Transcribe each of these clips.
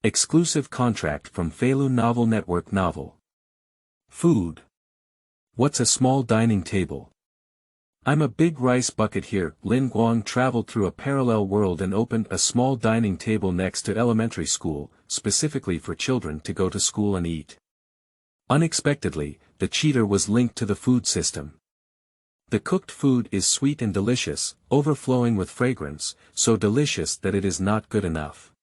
Exclusive contract from Feilu Novel Network Novel. Food. What's a small dining table? I'm a big rice bucket here. Lin Guang traveled through a parallel world and opened a small dining table next to elementary school, specifically for children to go to school and eat. Unexpectedly, the cheater was linked to the food system. The cooked food is sweet and delicious, overflowing with fragrance, so delicious that it is not good enough.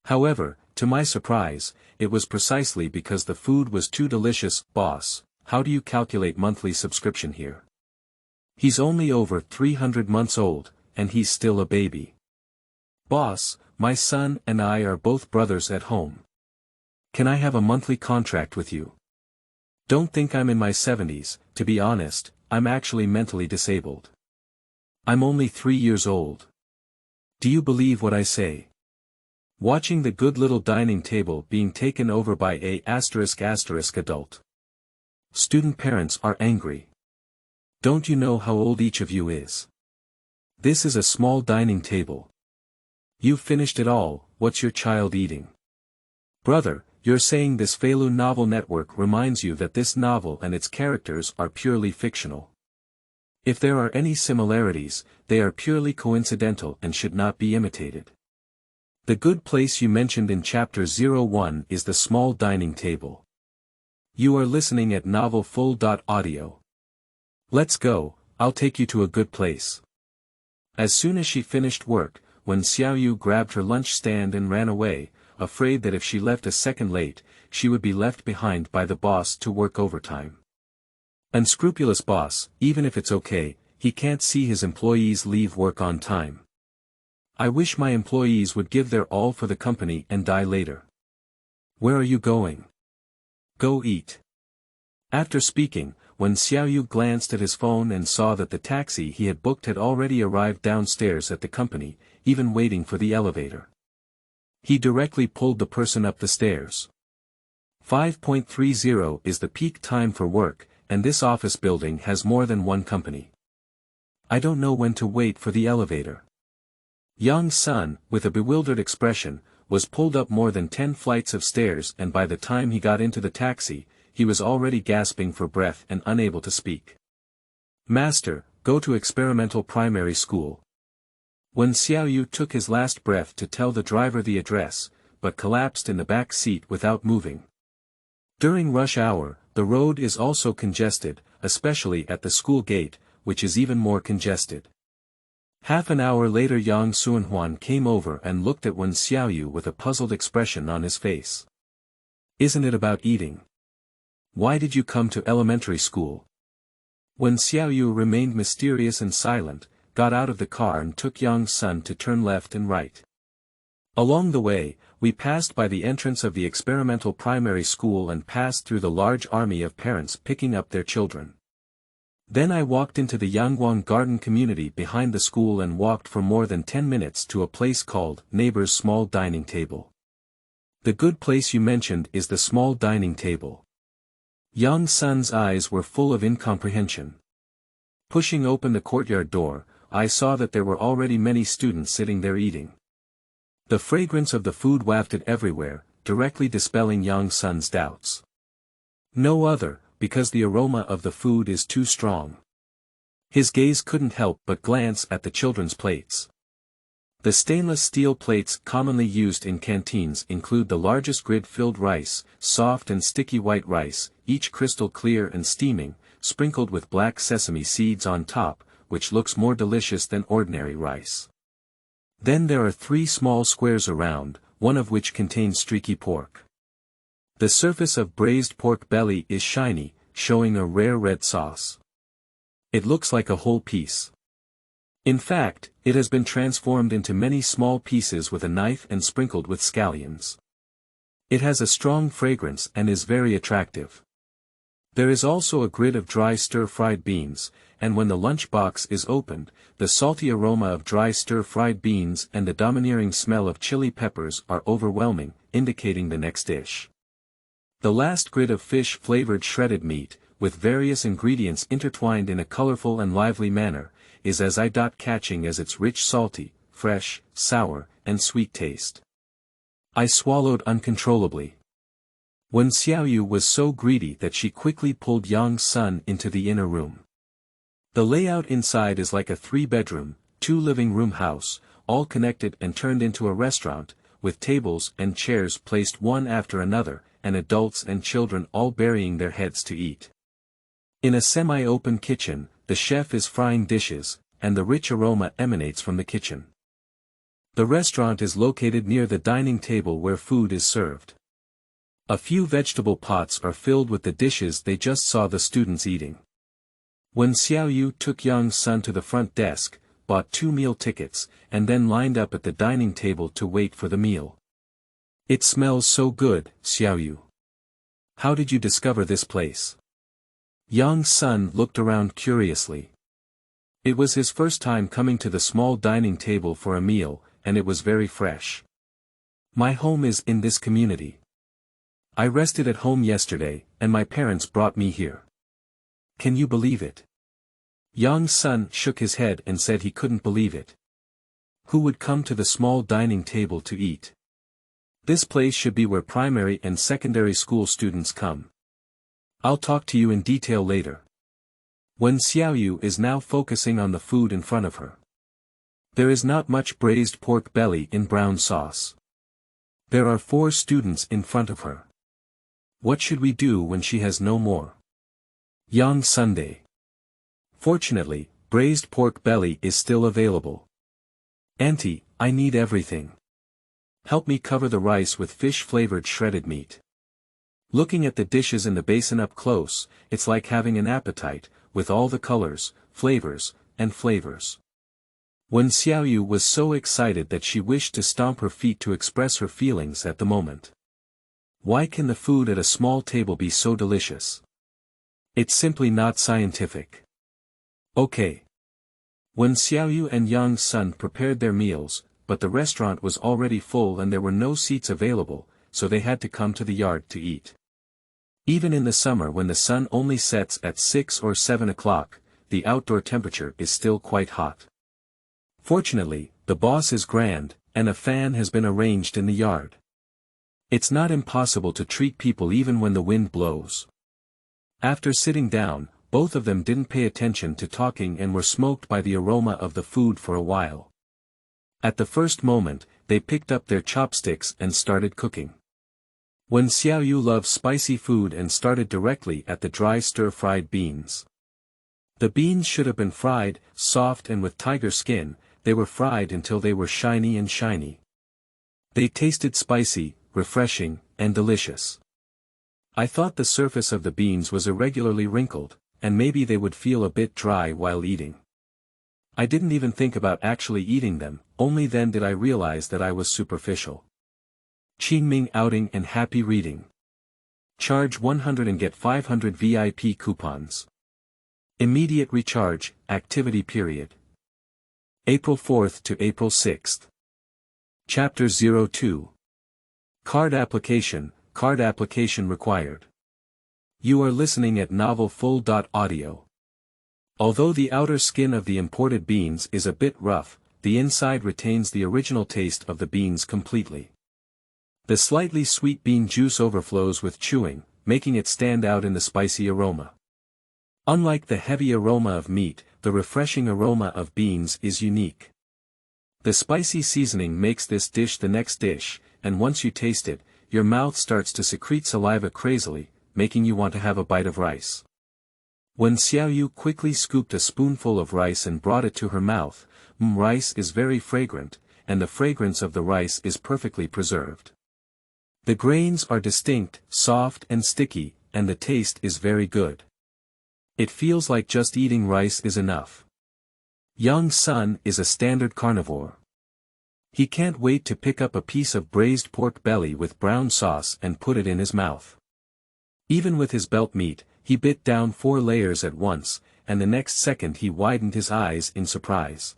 However, to my surprise, it was precisely because the food was too delicious. Boss, how do you calculate monthly subscription here? He's only over 300 months old, and he's still a baby. Boss, my son and I are both brothers at home. Can I have a monthly contract with you? Don't think I'm in my 70s, to be honest, I'm actually mentally disabled. I'm only 3 years old. Do you believe what I say? Watching the good little dining table being taken over by a *** adult. Student parents are angry. Don't you know how old each of you is? This is a small dining table. You've finished it all, what's your child eating? Brother, you're saying this Feilu Novel Network reminds you that this novel and its characters are purely fictional. If there are any similarities, they are purely coincidental and should not be imitated. The good place you mentioned in Chapter 01 is the small dining table. You are listening at novelfull.audio. Let's go, I'll take you to a good place. As soon as she finished work, when Xiaoyu grabbed her lunch stand and ran away, afraid that if she left a second late, she would be left behind by the boss to work overtime. Unscrupulous boss, even if it's okay, he can't see his employees leave work on time. I wish my employees would give their all for the company and die later. Where are you going? Go eat. After speaking, when Xiaoyu glanced at his phone and saw that the taxi he had booked had already arrived downstairs at the company, even waiting for the elevator. He directly pulled the person up the stairs. 5:30 is the peak time for work, and this office building has more than one company. I don't know when to wait for the elevator. Young Sun, with a bewildered expression, was pulled up more than 10 flights of stairs, and by the time he got into the taxi, he was already gasping for breath and unable to speak. Master, go to experimental primary school. When Xiaoyu took his last breath to tell the driver the address, but collapsed in the back seat without moving. During rush hour, the road is also congested, especially at the school gate, which is even more congested. Half an hour later Yang Suanhuan came over and looked at Wen Xiaoyu with a puzzled expression on his face. Isn't it about eating? Why did you come to elementary school? Wen Xiaoyu remained mysterious and silent, got out of the car and took Yang Sun to turn left and right. Along the way, we passed by the entrance of the experimental primary school and passed through the large army of parents picking up their children. Then I walked into the Yangguang garden community behind the school and walked for more than 10 minutes to a place called Neighbor's Small Dining Table. The good place you mentioned is the small dining table. Yang Sun's eyes were full of incomprehension. Pushing open the courtyard door, I saw that there were already many students sitting there eating. The fragrance of the food wafted everywhere, directly dispelling Yang Sun's doubts. No other, because the aroma of the food is too strong. His gaze couldn't help but glance at the children's plates. The stainless steel plates commonly used in canteens include the largest grid-filled rice, soft and sticky white rice, each crystal clear and steaming, sprinkled with black sesame seeds on top, which looks more delicious than ordinary rice. Then there are 3 small squares around, one of which contains streaky pork. The surface of braised pork belly is shiny, showing a rare red sauce. It looks like a whole piece. In fact, it has been transformed into many small pieces with a knife and sprinkled with scallions. It has a strong fragrance and is very attractive. There is also a grid of dry stir-fried beans, and when the lunch box is opened, the salty aroma of dry stir-fried beans and the domineering smell of chili peppers are overwhelming, indicating the next dish. The last grid of fish-flavored shredded meat, with various ingredients intertwined in a colorful and lively manner, is as eye-catching as its rich salty, fresh, sour, and sweet taste. I swallowed uncontrollably. Wen Xiaoyu was so greedy that she quickly pulled Yang's son into the inner room. The layout inside is like a 3-bedroom, 2-living-room house, all connected and turned into a restaurant, with tables and chairs placed one after another, and adults and children all burying their heads to eat. In a semi-open kitchen, the chef is frying dishes, and the rich aroma emanates from the kitchen. The restaurant is located near the dining table where food is served. A few vegetable pots are filled with the dishes they just saw the students eating. When Xiaoyu took Yang's son to the front desk, bought 2 meal tickets, and then lined up at the dining table to wait for the meal. It smells so good, Xiaoyu. How did you discover this place? Yang's son looked around curiously. It was his first time coming to the small dining table for a meal, and it was very fresh. My home is in this community. I rested at home yesterday, and my parents brought me here. Can you believe it? Yang's son shook his head and said he couldn't believe it. Who would come to the small dining table to eat? This place should be where primary and secondary school students come. I'll talk to you in detail later. Wen Xiaoyu is now focusing on the food in front of her. There is not much braised pork belly in brown sauce. There are 4 students in front of her. What should we do when she has no more? Yang Sunday. Fortunately, braised pork belly is still available. Auntie, I need everything. Help me cover the rice with fish-flavored shredded meat. Looking at the dishes in the basin up close, it's like having an appetite, with all the colors, flavors, and flavors. Wen Xiaoyu was so excited that she wished to stomp her feet to express her feelings at the moment. Why can the food at a small table be so delicious? It's simply not scientific. Okay. When Xiaoyu and Yang's son prepared their meals, but the restaurant was already full and there were no seats available, so they had to come to the yard to eat. Even in the summer when the sun only sets at 6 or 7 o'clock, the outdoor temperature is still quite hot. Fortunately, the boss is grand, and a fan has been arranged in the yard. It's not impossible to treat people even when the wind blows. After sitting down, both of them didn't pay attention to talking and were smoked by the aroma of the food for a while. At the first moment, they picked up their chopsticks and started cooking. When Xiaoyu loved spicy food and started directly at the dry stir-fried beans. The beans should have been fried, soft and with tiger skin, they were fried until they were shiny and shiny. They tasted spicy, refreshing, and delicious. I thought the surface of the beans was irregularly wrinkled, and maybe they would feel a bit dry while eating. I didn't even think about actually eating them, only then did I realize that I was superficial. Qingming outing and happy reading. Charge 100 and get 500 VIP coupons. Immediate recharge, activity period. April 4th to April 6th. Chapter 02. Card application required. You are listening at novel.Full.audio. Although the outer skin of the imported beans is a bit rough, the inside retains the original taste of the beans completely. The slightly sweet bean juice overflows with chewing, making it stand out in the spicy aroma. Unlike the heavy aroma of meat, the refreshing aroma of beans is unique. The spicy seasoning makes this dish the next dish, and once you taste it, your mouth starts to secrete saliva crazily, making you want to have a bite of rice. When Xiaoyu quickly scooped a spoonful of rice and brought it to her mouth, rice is very fragrant, and the fragrance of the rice is perfectly preserved. The grains are distinct, soft and sticky, and the taste is very good. It feels like just eating rice is enough. Young Sun is a standard carnivore. He can't wait to pick up a piece of braised pork belly with brown sauce and put it in his mouth. Even with his belt meat, he bit down 4 layers at once, and the next second he widened his eyes in surprise.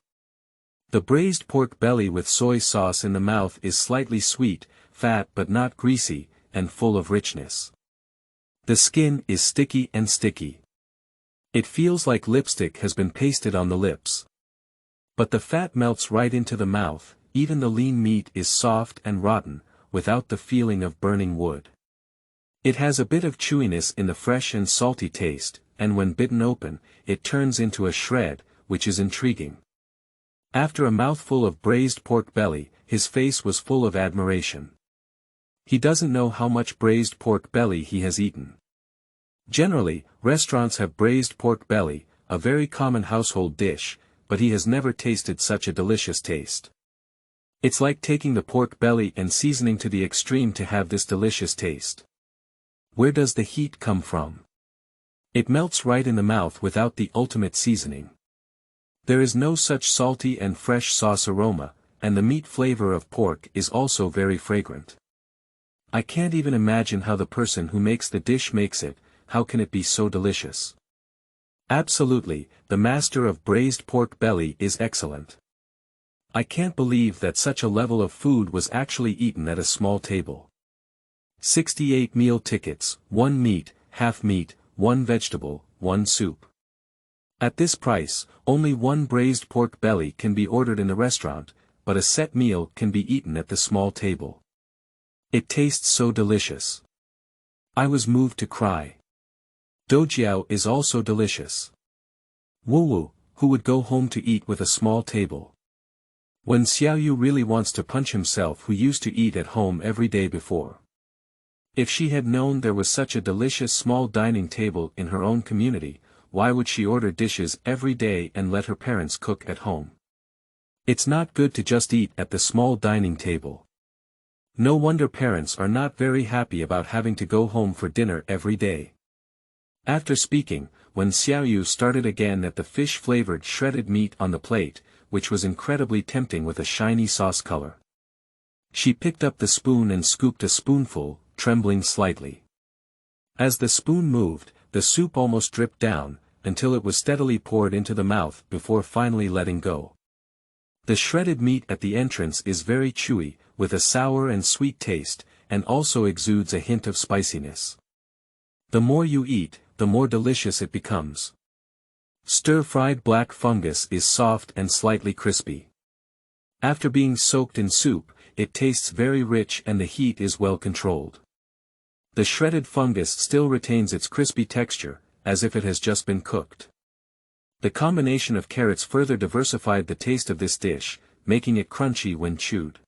The braised pork belly with soy sauce in the mouth is slightly sweet, fat but not greasy, and full of richness. The skin is sticky and sticky. It feels like lipstick has been pasted on the lips. But the fat melts right into the mouth, even the lean meat is soft and rotten, without the feeling of burning wood. It has a bit of chewiness in the fresh and salty taste, and when bitten open, it turns into a shred, which is intriguing. After a mouthful of braised pork belly, his face was full of admiration. He doesn't know how much braised pork belly he has eaten. Generally, restaurants have braised pork belly, a very common household dish, but he has never tasted such a delicious taste. It's like taking the pork belly and seasoning to the extreme to have this delicious taste. Where does the heat come from? It melts right in the mouth without the ultimate seasoning. There is no such salty and fresh sauce aroma, and the meat flavor of pork is also very fragrant. I can't even imagine how the person who makes the dish makes it. How can it be so delicious? Absolutely, the master of braised pork belly is excellent. I can't believe that such a level of food was actually eaten at a small table. 68 meal tickets, 1 meat, half meat, 1 vegetable, 1 soup. At this price, only 1 braised pork belly can be ordered in the restaurant, but a set meal can be eaten at the small table. It tastes so delicious. I was moved to cry. Doujiao is also delicious. Wu, who would go home to eat with a small table? When Xiaoyu really wants to punch himself who used to eat at home every day before. If she had known there was such a delicious small dining table in her own community, why would she order dishes every day and let her parents cook at home? It's not good to just eat at the small dining table. No wonder parents are not very happy about having to go home for dinner every day. After speaking, when Xiaoyu started again at the fish-flavored shredded meat on the plate, which was incredibly tempting with a shiny sauce color. She picked up the spoon and scooped a spoonful, trembling slightly. As the spoon moved, the soup almost dripped down, until it was steadily poured into the mouth before finally letting go. The shredded meat at the entrance is very chewy, with a sour and sweet taste, and also exudes a hint of spiciness. The more you eat, the more delicious it becomes. Stir-fried black fungus is soft and slightly crispy. After being soaked in soup, it tastes very rich and the heat is well controlled. The shredded fungus still retains its crispy texture, as if it has just been cooked. The combination of carrots further diversified the taste of this dish, making it crunchy when chewed.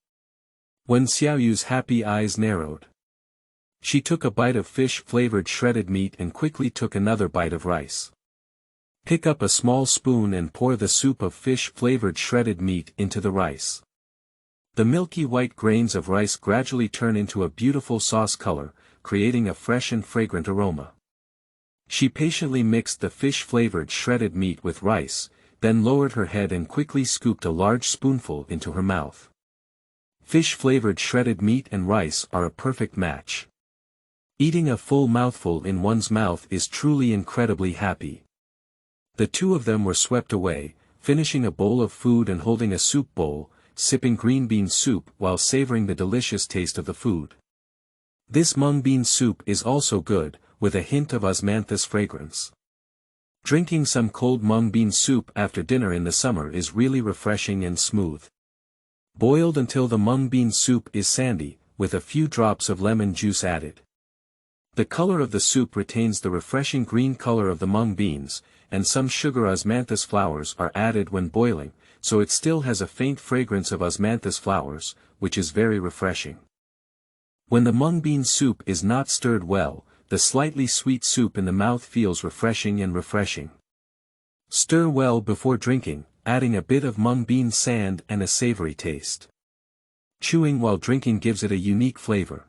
When Xiaoyu's happy eyes narrowed, she took a bite of fish-flavored shredded meat and quickly took another bite of rice. Pick up a small spoon and pour the soup of fish-flavored shredded meat into the rice. The milky white grains of rice gradually turn into a beautiful sauce color, creating a fresh and fragrant aroma. She patiently mixed the fish-flavored shredded meat with rice, then lowered her head and quickly scooped a large spoonful into her mouth. Fish-flavored shredded meat and rice are a perfect match. Eating a full mouthful in one's mouth is truly incredibly happy. The two of them were swept away, finishing a bowl of food and holding a soup bowl, sipping green bean soup while savoring the delicious taste of the food. This mung bean soup is also good, with a hint of osmanthus fragrance. Drinking some cold mung bean soup after dinner in the summer is really refreshing and smooth. Boiled until the mung bean soup is sandy, with a few drops of lemon juice added. The color of the soup retains the refreshing green color of the mung beans, and some sugar osmanthus flowers are added when boiling, so it still has a faint fragrance of osmanthus flowers, which is very refreshing. When the mung bean soup is not stirred well, the slightly sweet soup in the mouth feels refreshing and refreshing. Stir well before drinking, adding a bit of mung bean sand and a savory taste. Chewing while drinking gives it a unique flavor.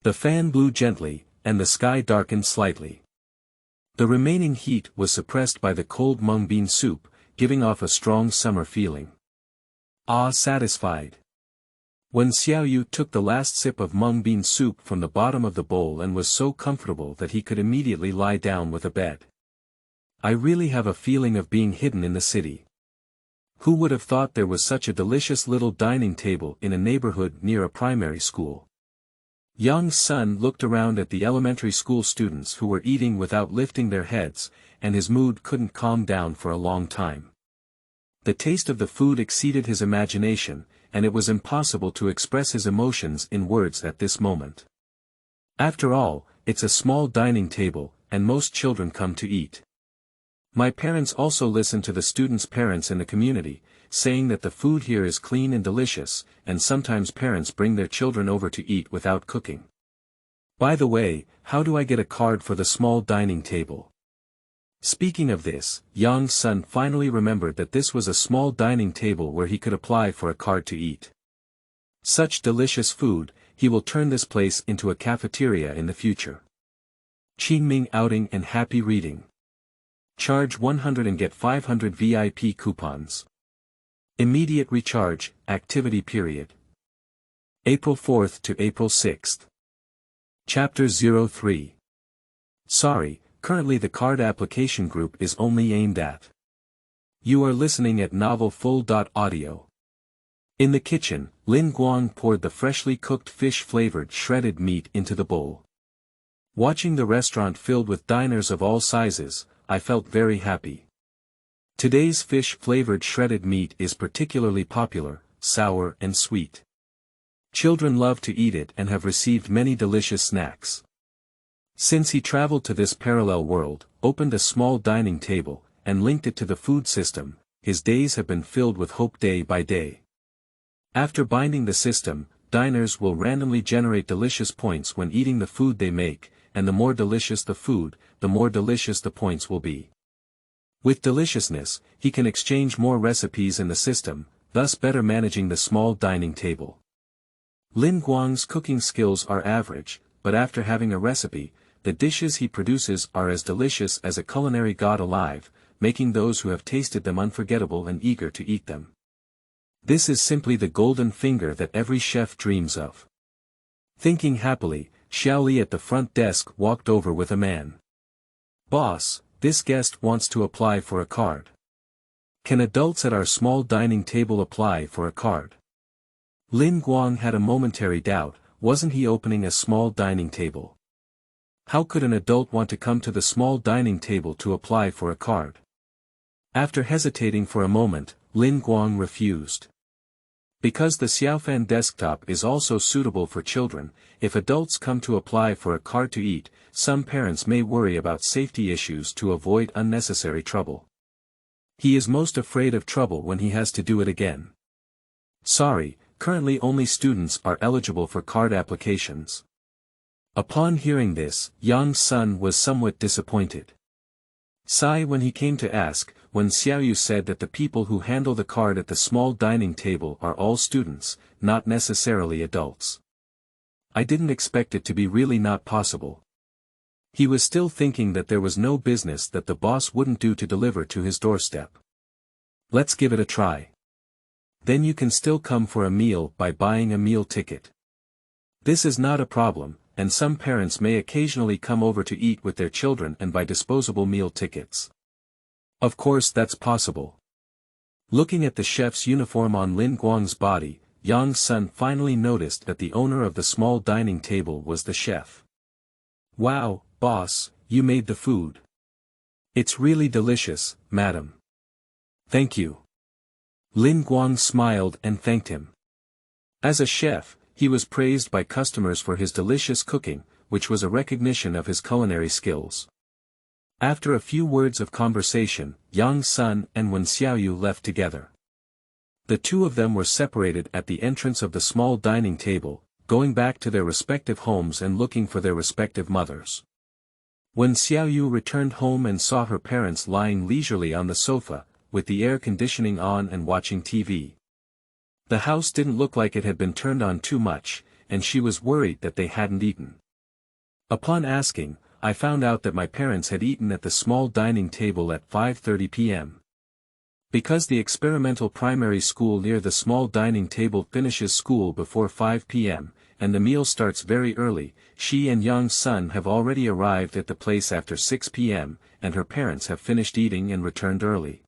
The fan blew gently, and the sky darkened slightly. The remaining heat was suppressed by the cold mung bean soup, giving off a strong summer feeling. Ah, satisfied. When Xiaoyu took the last sip of mung bean soup from the bottom of the bowl and was so comfortable that he could immediately lie down with a bed. I really have a feeling of being hidden in the city. Who would have thought there was such a delicious little dining table in a neighborhood near a primary school? Young's son looked around at the elementary school students who were eating without lifting their heads, and his mood couldn't calm down for a long time. The taste of the food exceeded his imagination, and it was impossible to express his emotions in words at this moment. After all, it's a small dining table, and most children come to eat. My parents also listen to the students' parents in the community, saying that the food here is clean and delicious, and sometimes parents bring their children over to eat without cooking. By the way, how do I get a card for the small dining table? Speaking of this, Yang's son finally remembered that this was a small dining table where he could apply for a card to eat. Such delicious food, he will turn this place into a cafeteria in the future. Qingming outing and happy reading. Charge 100 and get 500 VIP coupons. Immediate recharge, activity period. April 4th to April 6th. Chapter 03. Sorry, currently the card application group is only aimed at. You are listening at novel.Audio. In the kitchen, Lin Guang poured the freshly cooked fish-flavored shredded meat into the bowl. Watching the restaurant filled with diners of all sizes, I felt very happy. Today's fish-flavored shredded meat is particularly popular, sour and sweet. Children love to eat it and have received many delicious snacks. Since he traveled to this parallel world, opened a small dining table, and linked it to the food system, his days have been filled with hope day by day. After binding the system, diners will randomly generate delicious points when eating the food they make, and the more delicious the food, the more delicious the points will be. With deliciousness, he can exchange more recipes in the system, thus better managing the small dining table. Lin Guang's cooking skills are average, but after having a recipe, the dishes he produces are as delicious as a culinary god alive, making those who have tasted them unforgettable and eager to eat them. This is simply the golden finger that every chef dreams of. Thinking happily, Xiaoli at the front desk walked over with a man. "Boss, this guest wants to apply for a card. Can adults at our small dining table apply for a card?" Lin Guang had a momentary doubt, wasn't he opening a small dining table? How could an adult want to come to the small dining table to apply for a card? After hesitating for a moment, Lin Guang refused. Because the Xiaofan desktop is also suitable for children, if adults come to apply for a card to eat, some parents may worry about safety issues to avoid unnecessary trouble. He is most afraid of trouble when he has to do it again. Sorry, currently only students are eligible for card applications. Upon hearing this, Yang's son was somewhat disappointed. Sigh when he came to ask, when Xiaoyu said that the people who handle the card at the small dining table are all students, not necessarily adults. I didn't expect it to be really not possible. He was still thinking that there was no business that the boss wouldn't do to deliver to his doorstep. Let's give it a try. Then you can still come for a meal by buying a meal ticket. This is not a problem, and some parents may occasionally come over to eat with their children and buy disposable meal tickets. Of course that's possible. Looking at the chef's uniform on Lin Guang's body, Yang's son finally noticed that the owner of the small dining table was the chef. "Wow, boss, you made the food. It's really delicious, madam." "Thank you." Lin Guang smiled and thanked him. As a chef, he was praised by customers for his delicious cooking, which was a recognition of his culinary skills. After a few words of conversation, Yang's son and Wen Xiaoyu left together. The two of them were separated at the entrance of the small dining table, going back to their respective homes and looking for their respective mothers. When Xiaoyu returned home and saw her parents lying leisurely on the sofa, with the air conditioning on and watching TV. The house didn't look like it had been turned on too much, and she was worried that they hadn't eaten. Upon asking, I found out that my parents had eaten at the small dining table at 5:30 p.m. Because the experimental primary school near the small dining table finishes school before 5 p.m., and the meal starts very early, she and Yang's son have already arrived at the place after 6 p.m., and her parents have finished eating and returned early.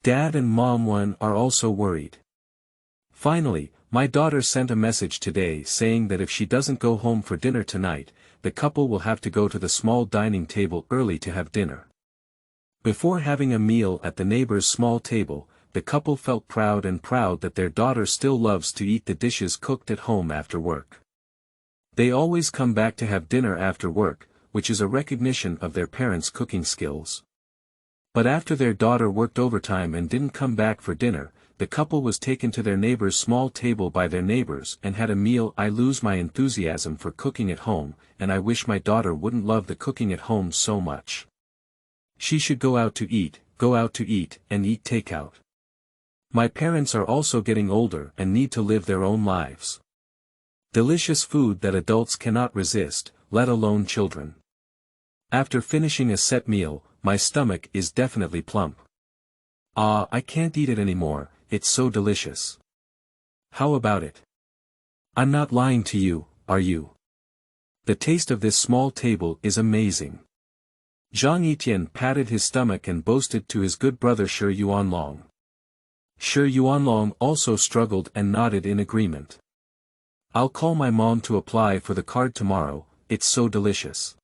Dad and Mom Wen are also worried. Finally, my daughter sent a message today saying that if she doesn't go home for dinner tonight, the couple will have to go to the small dining table early to have dinner. Before having a meal at the neighbor's small table, the couple felt proud that their daughter still loves to eat the dishes cooked at home after work. They always come back to have dinner after work, which is a recognition of their parents' cooking skills. But after their daughter worked overtime and didn't come back for dinner, the couple was taken to their neighbor's small table by their neighbors and had a meal. I lose my enthusiasm for cooking at home, and I wish my daughter wouldn't love the cooking at home so much. She should go out to eat, and eat takeout. My parents are also getting older and need to live their own lives. Delicious food that adults cannot resist, let alone children. After finishing a set meal, my stomach is definitely plump. I can't eat it anymore, it's so delicious. How about it? I'm not lying to you, are you? The taste of this small table is amazing. Zhang Yiqian patted his stomach and boasted to his good brother Shi Yuanlong. Shi Yuanlong also struggled and nodded in agreement. I'll call my mom to apply for the card tomorrow, it's so delicious.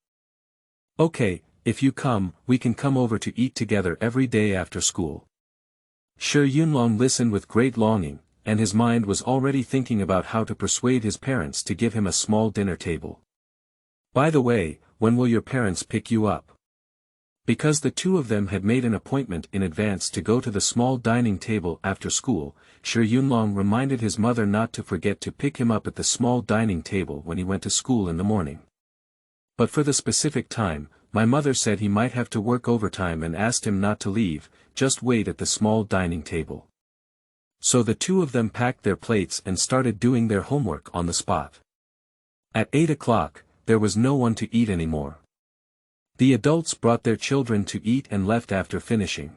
Okay, if you come, we can come over to eat together every day after school. Shi Yunlong listened with great longing, and his mind was already thinking about how to persuade his parents to give him a small dinner table. By the way, when will your parents pick you up? Because the two of them had made an appointment in advance to go to the small dining table after school, Shi Yunlong reminded his mother not to forget to pick him up at the small dining table when he went to school in the morning. But for the specific time, my mother said he might have to work overtime and asked him not to leave, just wait at the small dining table. So the two of them packed their plates and started doing their homework on the spot. At 8 o'clock, there was no one to eat anymore. The adults brought their children to eat and left after finishing.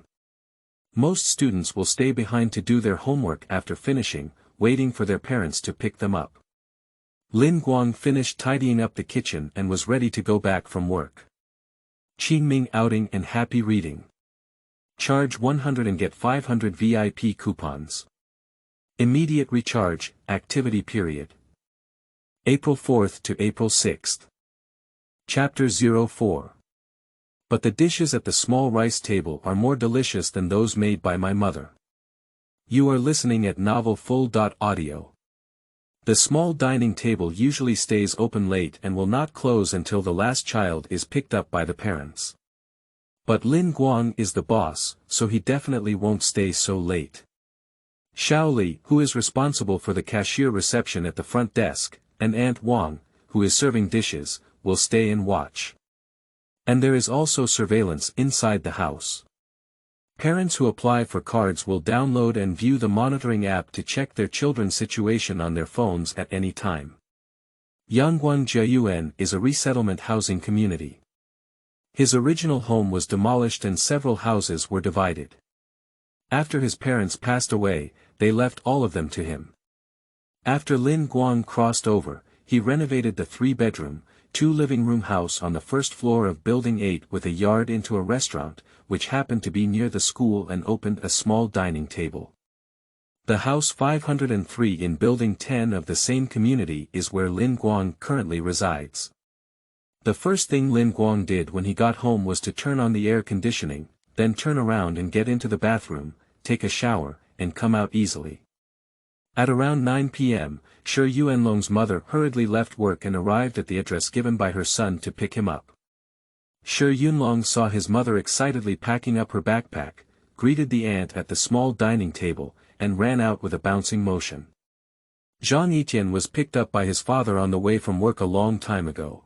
Most students will stay behind to do their homework after finishing, waiting for their parents to pick them up. Lin Guang finished tidying up the kitchen and was ready to go back from work. Qingming outing and happy reading. Charge 100 and get 500 VIP coupons. Immediate recharge, activity period. April 4th to April 6th. Chapter 04. But the dishes at the small rice table are more delicious than those made by my mother. You are listening at novelfull.audio. The small dining table usually stays open late and will not close until the last child is picked up by the parents. But Lin Guang is the boss, so he definitely won't stay so late. Shaoli, who is responsible for the cashier reception at the front desk, and Aunt Wang, who is serving dishes, will stay and watch. And there is also surveillance inside the house. Parents who apply for cards will download and view the monitoring app to check their children's situation on their phones at any time. Yangguan Jiayuan is a resettlement housing community. His original home was demolished and several houses were divided. After his parents passed away, they left all of them to him. After Lin Guang crossed over, he renovated the 3-bedroom, 2-living-room house on the first floor of Building 8 with a yard into a restaurant, which happened to be near the school, and opened a small dining table. The house 503 in Building 10 of the same community is where Lin Guang currently resides. The first thing Lin Guang did when he got home was to turn on the air conditioning, then turn around and get into the bathroom, take a shower, and come out easily. At around 9 p.m., Shi Yuanlong's mother hurriedly left work and arrived at the address given by her son to pick him up. Shi Yunlong saw his mother excitedly packing up her backpack, greeted the aunt at the small dining table, and ran out with a bouncing motion. Zhang Yiqian was picked up by his father on the way from work a long time ago.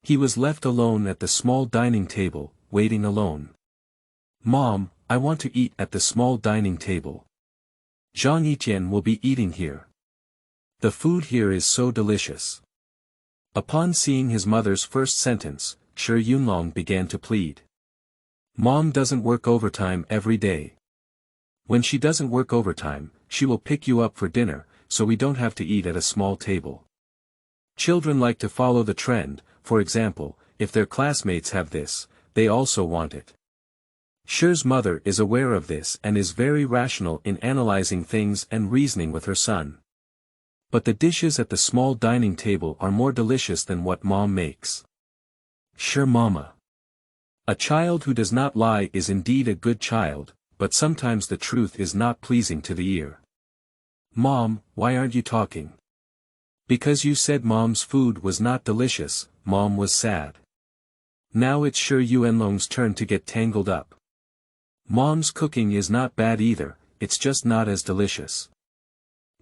He was left alone at the small dining table, waiting alone. Mom, I want to eat at the small dining table. Zhang Yiqian will be eating here. The food here is so delicious. Upon seeing his mother's first sentence, Shi Yunlong began to plead. Mom doesn't work overtime every day. When she doesn't work overtime, she will pick you up for dinner, so we don't have to eat at a small table. Children like to follow the trend, for example, if their classmates have this, they also want it. Shi's mother is aware of this and is very rational in analyzing things and reasoning with her son. But the dishes at the small dining table are more delicious than what Mom makes. Shi Mama. A child who does not lie is indeed a good child, but sometimes the truth is not pleasing to the ear. Mom, why aren't you talking? Because you said Mom's food was not delicious, Mom was sad. Now it's sure Yuanlong's turn to get tangled up. Mom's cooking is not bad either, it's just not as delicious.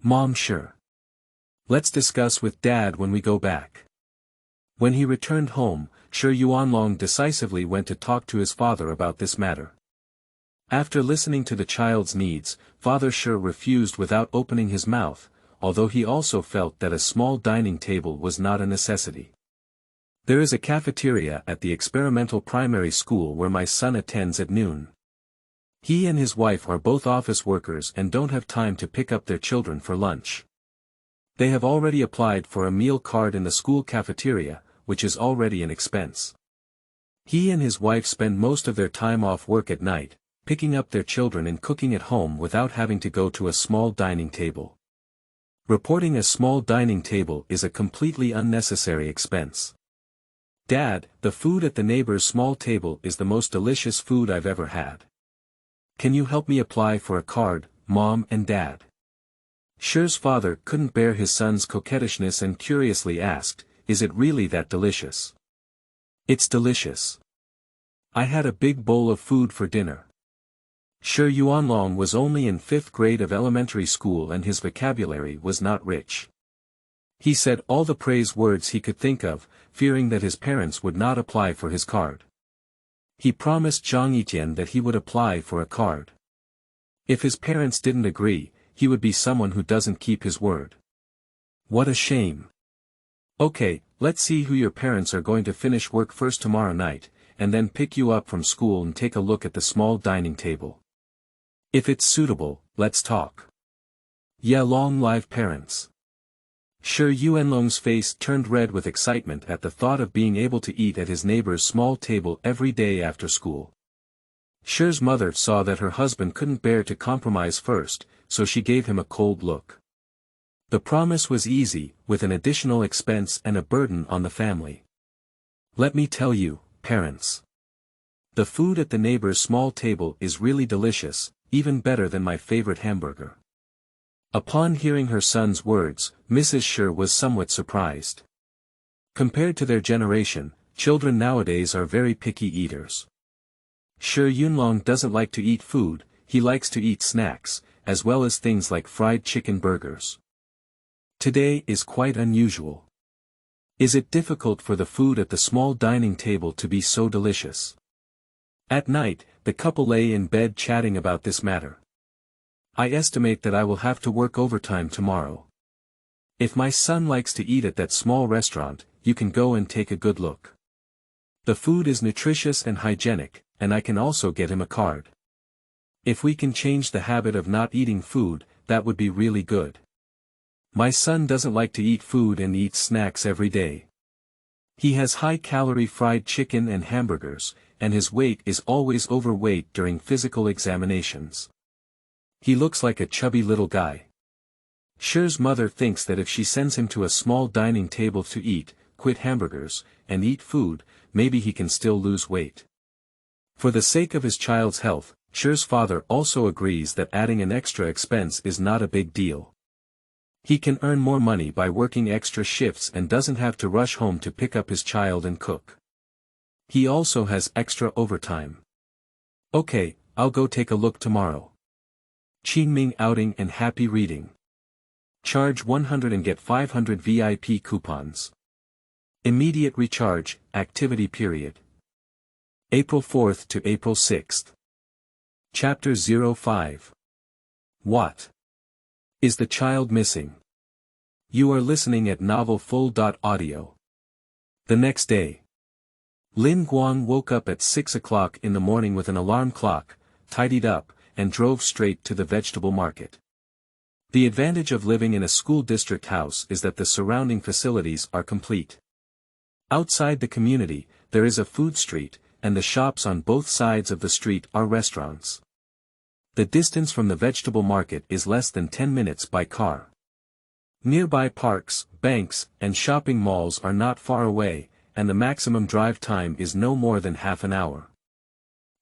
Mom, sure. Let's discuss with Dad when we go back. When he returned home, Shi Yuanlong decisively went to talk to his father about this matter. After listening to the child's needs, Father Shi refused without opening his mouth, although he also felt that a small dining table was not a necessity. There is a cafeteria at the experimental primary school where my son attends at noon. He and his wife are both office workers and don't have time to pick up their children for lunch. They have already applied for a meal card in the school cafeteria, which is already an expense. He and his wife spend most of their time off work at night, picking up their children and cooking at home without having to go to a small dining table. Reporting a small dining table is a completely unnecessary expense. Dad, the food at the neighbor's small table is the most delicious food I've ever had. Can you help me apply for a card, Mom and Dad? Shi's father couldn't bear his son's coquettishness and curiously asked, is it really that delicious? It's delicious. I had a big bowl of food for dinner. Shi Yuanlong was only in 5th grade of elementary school and his vocabulary was not rich. He said all the praise words he could think of, fearing that his parents would not apply for his card. He promised Zhang Yitian that he would apply for a card. If his parents didn't agree, he would be someone who doesn't keep his word. What a shame. Okay, let's see who your parents are going to finish work first tomorrow night, and then pick you up from school and take a look at the small dining table. If it's suitable, let's talk. Yeah, long live parents. Shi Yuanlong's face turned red with excitement at the thought of being able to eat at his neighbor's small table every day after school. Shi's mother saw that her husband couldn't bear to compromise first, so she gave him a cold look. The promise was easy, with an additional expense and a burden on the family. Let me tell you, parents. The food at the neighbor's small table is really delicious, even better than my favorite hamburger. Upon hearing her son's words, Mrs. Shi was somewhat surprised. Compared to their generation, children nowadays are very picky eaters. Shi Yuanlong doesn't like to eat food, he likes to eat snacks, as well as things like fried chicken burgers. Today is quite unusual. Is it difficult for the food at the small dining table to be so delicious? At night, the couple lay in bed chatting about this matter. I estimate that I will have to work overtime tomorrow. If my son likes to eat at that small restaurant, you can go and take a good look. The food is nutritious and hygienic, and I can also get him a card. If we can change the habit of not eating food, that would be really good. My son doesn't like to eat food and eats snacks every day. He has high-calorie fried chicken and hamburgers, and his weight is always overweight during physical examinations. He looks like a chubby little guy. Shi's mother thinks that if she sends him to a small dining table to eat, quit hamburgers, and eat food, maybe he can still lose weight. For the sake of his child's health, Shi's father also agrees that adding an extra expense is not a big deal. He can earn more money by working extra shifts and doesn't have to rush home to pick up his child and cook. He also has extra overtime. Okay, I'll go take a look tomorrow. Qingming outing and happy reading. Charge 100 and get 500 VIP coupons. Immediate recharge, activity period. April 4th to April 6th. Chapter 05. What? Is the child missing? You are listening at enough.Audio. The next day. Lin Guang woke up at 6 o'clock in the morning with an alarm clock, tidied up, and drove straight to the vegetable market. The advantage of living in a school district house is that the surrounding facilities are complete. Outside the community, there is a food street, and the shops on both sides of the street are restaurants. The distance from the vegetable market is less than 10 minutes by car. Nearby parks, banks, and shopping malls are not far away, and the maximum drive time is no more than half an hour.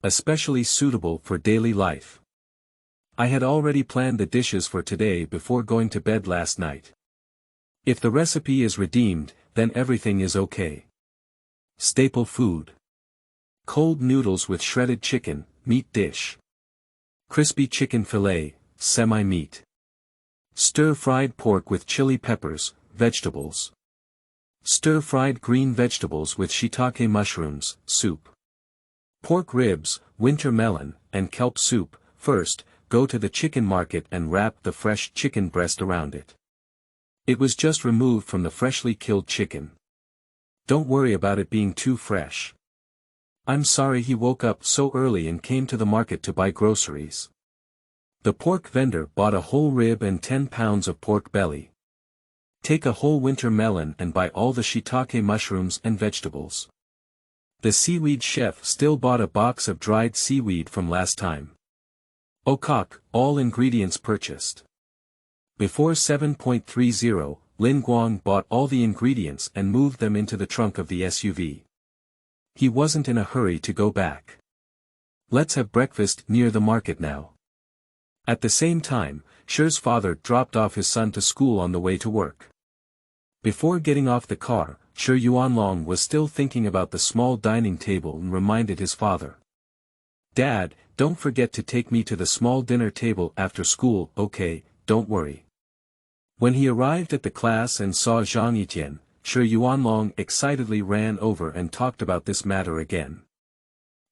Especially suitable for daily life. I had already planned the dishes for today before going to bed last night. If the recipe is redeemed, then everything is okay. Staple food. Cold noodles with shredded chicken, meat dish. Crispy chicken fillet, semi-meat. Stir-fried pork with chili peppers, vegetables. Stir-fried green vegetables with shiitake mushrooms, soup. Pork ribs, winter melon, and kelp soup. First, go to the chicken market and wrap the fresh chicken breast around it. It was just removed from the freshly killed chicken. Don't worry about it being too fresh. I'm sorry he woke up so early and came to the market to buy groceries. The pork vendor bought a whole rib and 10 pounds of pork belly. Take a whole winter melon and buy all the shiitake mushrooms and vegetables. The seaweed chef still bought a box of dried seaweed from last time. Okok, all ingredients purchased. Before 7.30, Lin Guang bought all the ingredients and moved them into the trunk of the SUV. He wasn't in a hurry to go back. Let's have breakfast near the market now. At the same time, Shi's father dropped off his son to school on the way to work. Before getting off the car, Shi Yuanlong was still thinking about the small dining table and reminded his father. Dad, don't forget to take me to the small dinner table after school, okay, don't worry. When he arrived at the class and saw Zhang Yijian, Shi Yuanlong excitedly ran over and talked about this matter again.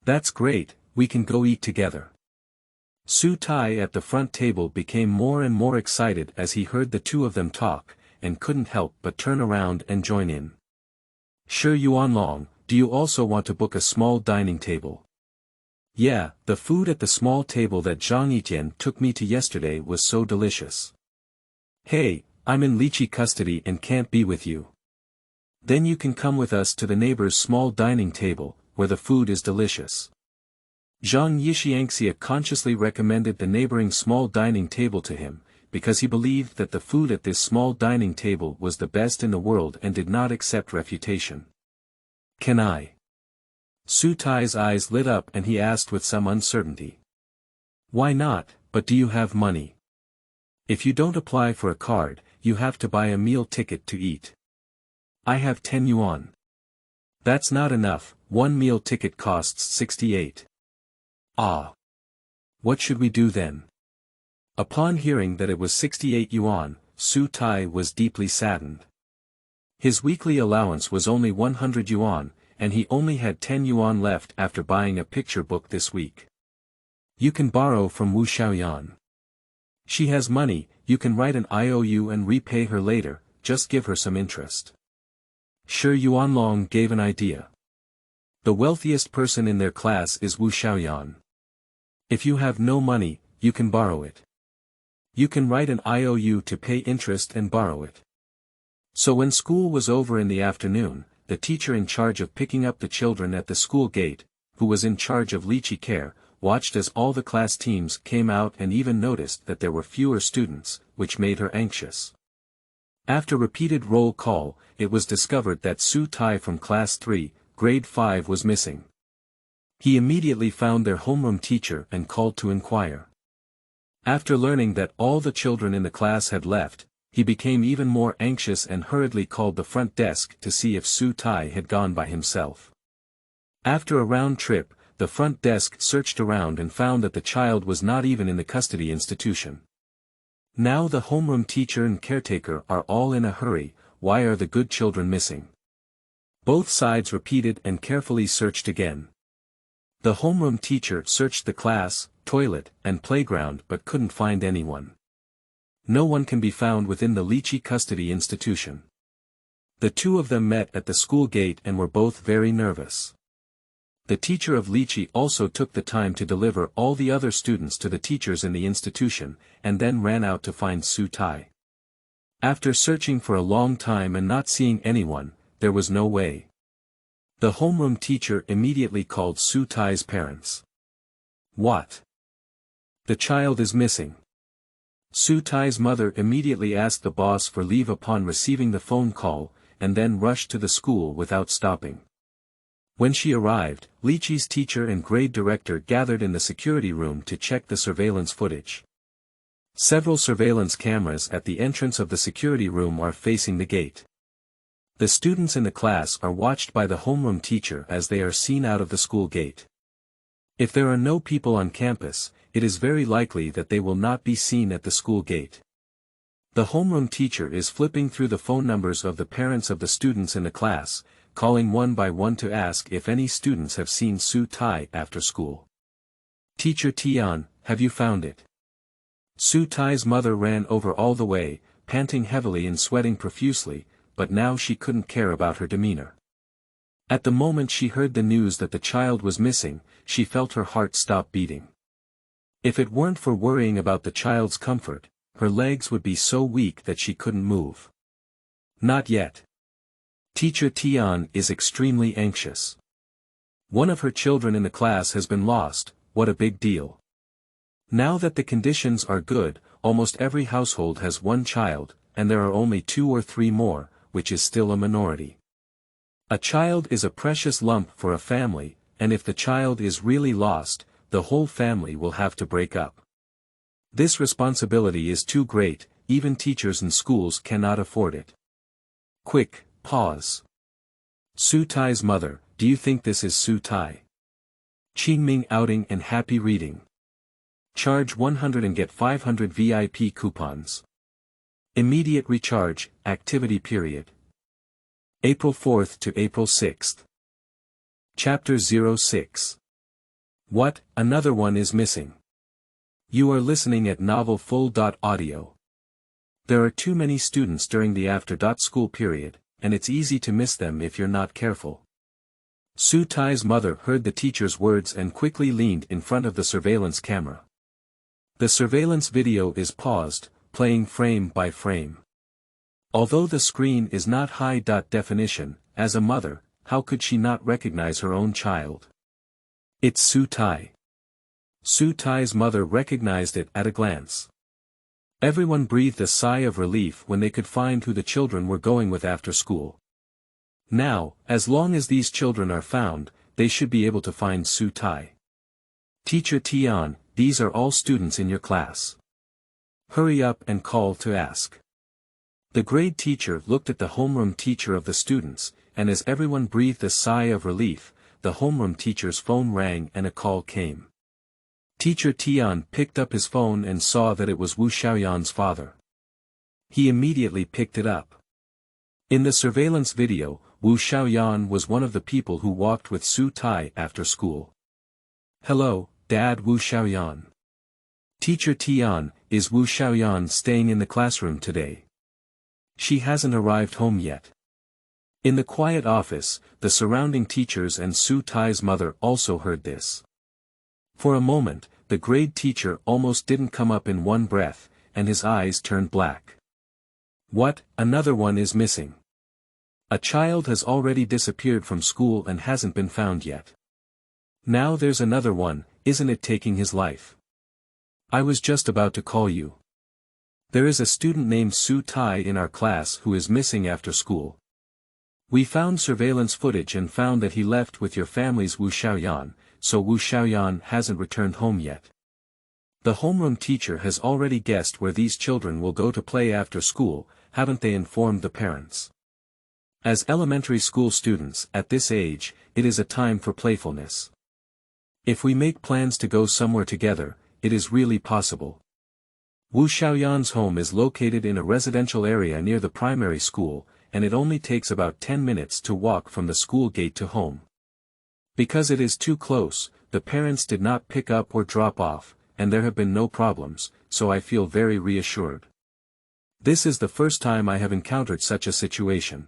That's great, we can go eat together. Xu Tai at the front table became more and more excited as he heard the two of them talk, and couldn't help but turn around and join in. Shi Yuanlong, do you also want to book a small dining table? Yeah, the food at the small table that Zhang Yijian took me to yesterday was so delicious. Hey, I'm in lychee custody and can't be with you. Then you can come with us to the neighbor's small dining table, where the food is delicious. Zhang Yixiangxia consciously recommended the neighboring small dining table to him, because he believed that the food at this small dining table was the best in the world and did not accept refutation. Can I? Xu Tai's eyes lit up and he asked with some uncertainty. Why not, but do you have money? If you don't apply for a card, you have to buy a meal ticket to eat. I have 10 yuan. That's not enough, one meal ticket costs 68. Ah. What should we do then? Upon hearing that it was 68 yuan, Xu Tai was deeply saddened. His weekly allowance was only 100 yuan, and he only had 10 yuan left after buying a picture book this week. You can borrow from Wu Xiaoyan. She has money, you can write an IOU and repay her later, just give her some interest. Shi Yuanlong gave an idea. The wealthiest person in their class is Wu Xiaoyan. If you have no money, you can borrow it. You can write an IOU to pay interest and borrow it. So when school was over in the afternoon, the teacher in charge of picking up the children at the school gate, who was in charge of lychee care, watched as all the class teams came out and even noticed that there were fewer students, which made her anxious. After repeated roll call, it was discovered that Xu Tai from class 3, grade 5 was missing. He immediately found their homeroom teacher and called to inquire. After learning that all the children in the class had left, he became even more anxious and hurriedly called the front desk to see if Xu Tai had gone by himself. After a round trip, the front desk searched around and found that the child was not even in the custody institution. Now the homeroom teacher and caretaker are all in a hurry, why are the good children missing? Both sides repeated and carefully searched again. The homeroom teacher searched the class, toilet, and playground but couldn't find anyone. No one can be found within the lychee custody institution. The two of them met at the school gate and were both very nervous. The teacher of lychee also took the time to deliver all the other students to the teachers in the institution, and then ran out to find Xu Tai. After searching for a long time and not seeing anyone, there was no way. The homeroom teacher immediately called Xu Tai's parents. What? The child is missing. Xu Tai's mother immediately asked the boss for leave upon receiving the phone call, and then rushed to the school without stopping. When she arrived, lychee's teacher and grade director gathered in the security room to check the surveillance footage. Several surveillance cameras at the entrance of the security room are facing the gate. The students in the class are watched by the homeroom teacher as they are seen out of the school gate. If there are no people on campus, it is very likely that they will not be seen at the school gate. The homeroom teacher is flipping through the phone numbers of the parents of the students in the class, calling one by one to ask if any students have seen Xu Tai after school. Teacher Tian, have you found it? Xu Tai's mother ran over all the way, panting heavily and sweating profusely, but now she couldn't care about her demeanor. At the moment she heard the news that the child was missing, she felt her heart stop beating. If it weren't for worrying about the child's comfort, her legs would be so weak that she couldn't move. Not yet. Teacher Tian is extremely anxious. One of her children in the class has been lost, what a big deal. Now that the conditions are good, almost every household has one child, and there are only 2 or 3 more, which is still a minority. A child is a precious lump for a family, and if the child is really lost, the whole family will have to break up. This responsibility is too great, even teachers in schools cannot afford it. Quick, pause. Xu Tai's mother, do you think this is Xu Tai? Qingming outing and happy reading. Charge 100 and get 500 VIP coupons. Immediate recharge, activity period. April 4th to April 6th. Chapter 06. What, another one is missing. You are listening at novel.Audio. There are too many students during the after-school period, and it's easy to miss them if you're not careful. Xu Tai's mother heard the teacher's words and quickly leaned in front of the surveillance camera. The surveillance video is paused, playing frame by frame. Although the screen is not high definition, as a mother, how could she not recognize her own child? It's Xu Tai. Xu Tai's mother recognized it at a glance. Everyone breathed a sigh of relief when they could find who the children were going with after school. Now, as long as these children are found, they should be able to find Xu Tai. Teacher Tian, these are all students in your class. Hurry up and call to ask. The grade teacher looked at the homeroom teacher of the students, and as everyone breathed a sigh of relief, the homeroom teacher's phone rang and a call came. Teacher Tian picked up his phone and saw that it was Wu Xiaoyan's father. He immediately picked it up. In the surveillance video, Wu Xiaoyan was one of the people who walked with Xu Tai after school. Hello, Dad. Wu Xiaoyan. Teacher Tian, is Wu Xiaoyan staying in the classroom today? She hasn't arrived home yet. In the quiet office, the surrounding teachers and Xu Tai's mother also heard this. For a moment, the grade teacher almost didn't come up in one breath, and his eyes turned black. What, another one is missing? A child has already disappeared from school and hasn't been found yet. Now there's another one, isn't it taking his life? I was just about to call you. There is a student named Xu Tai in our class who is missing after school. We found surveillance footage and found that he left with your family's Wu Xiaoyan, so Wu Xiaoyan hasn't returned home yet. The homeroom teacher has already guessed where these children will go to play after school, haven't they informed the parents? As elementary school students at this age, it is a time for playfulness. If we make plans to go somewhere together, it is really possible. Wu Xiaoyan's home is located in a residential area near the primary school, and it only takes about 10 minutes to walk from the school gate to home. Because it is too close, the parents did not pick up or drop off, and there have been no problems, so I feel very reassured. This is the first time I have encountered such a situation.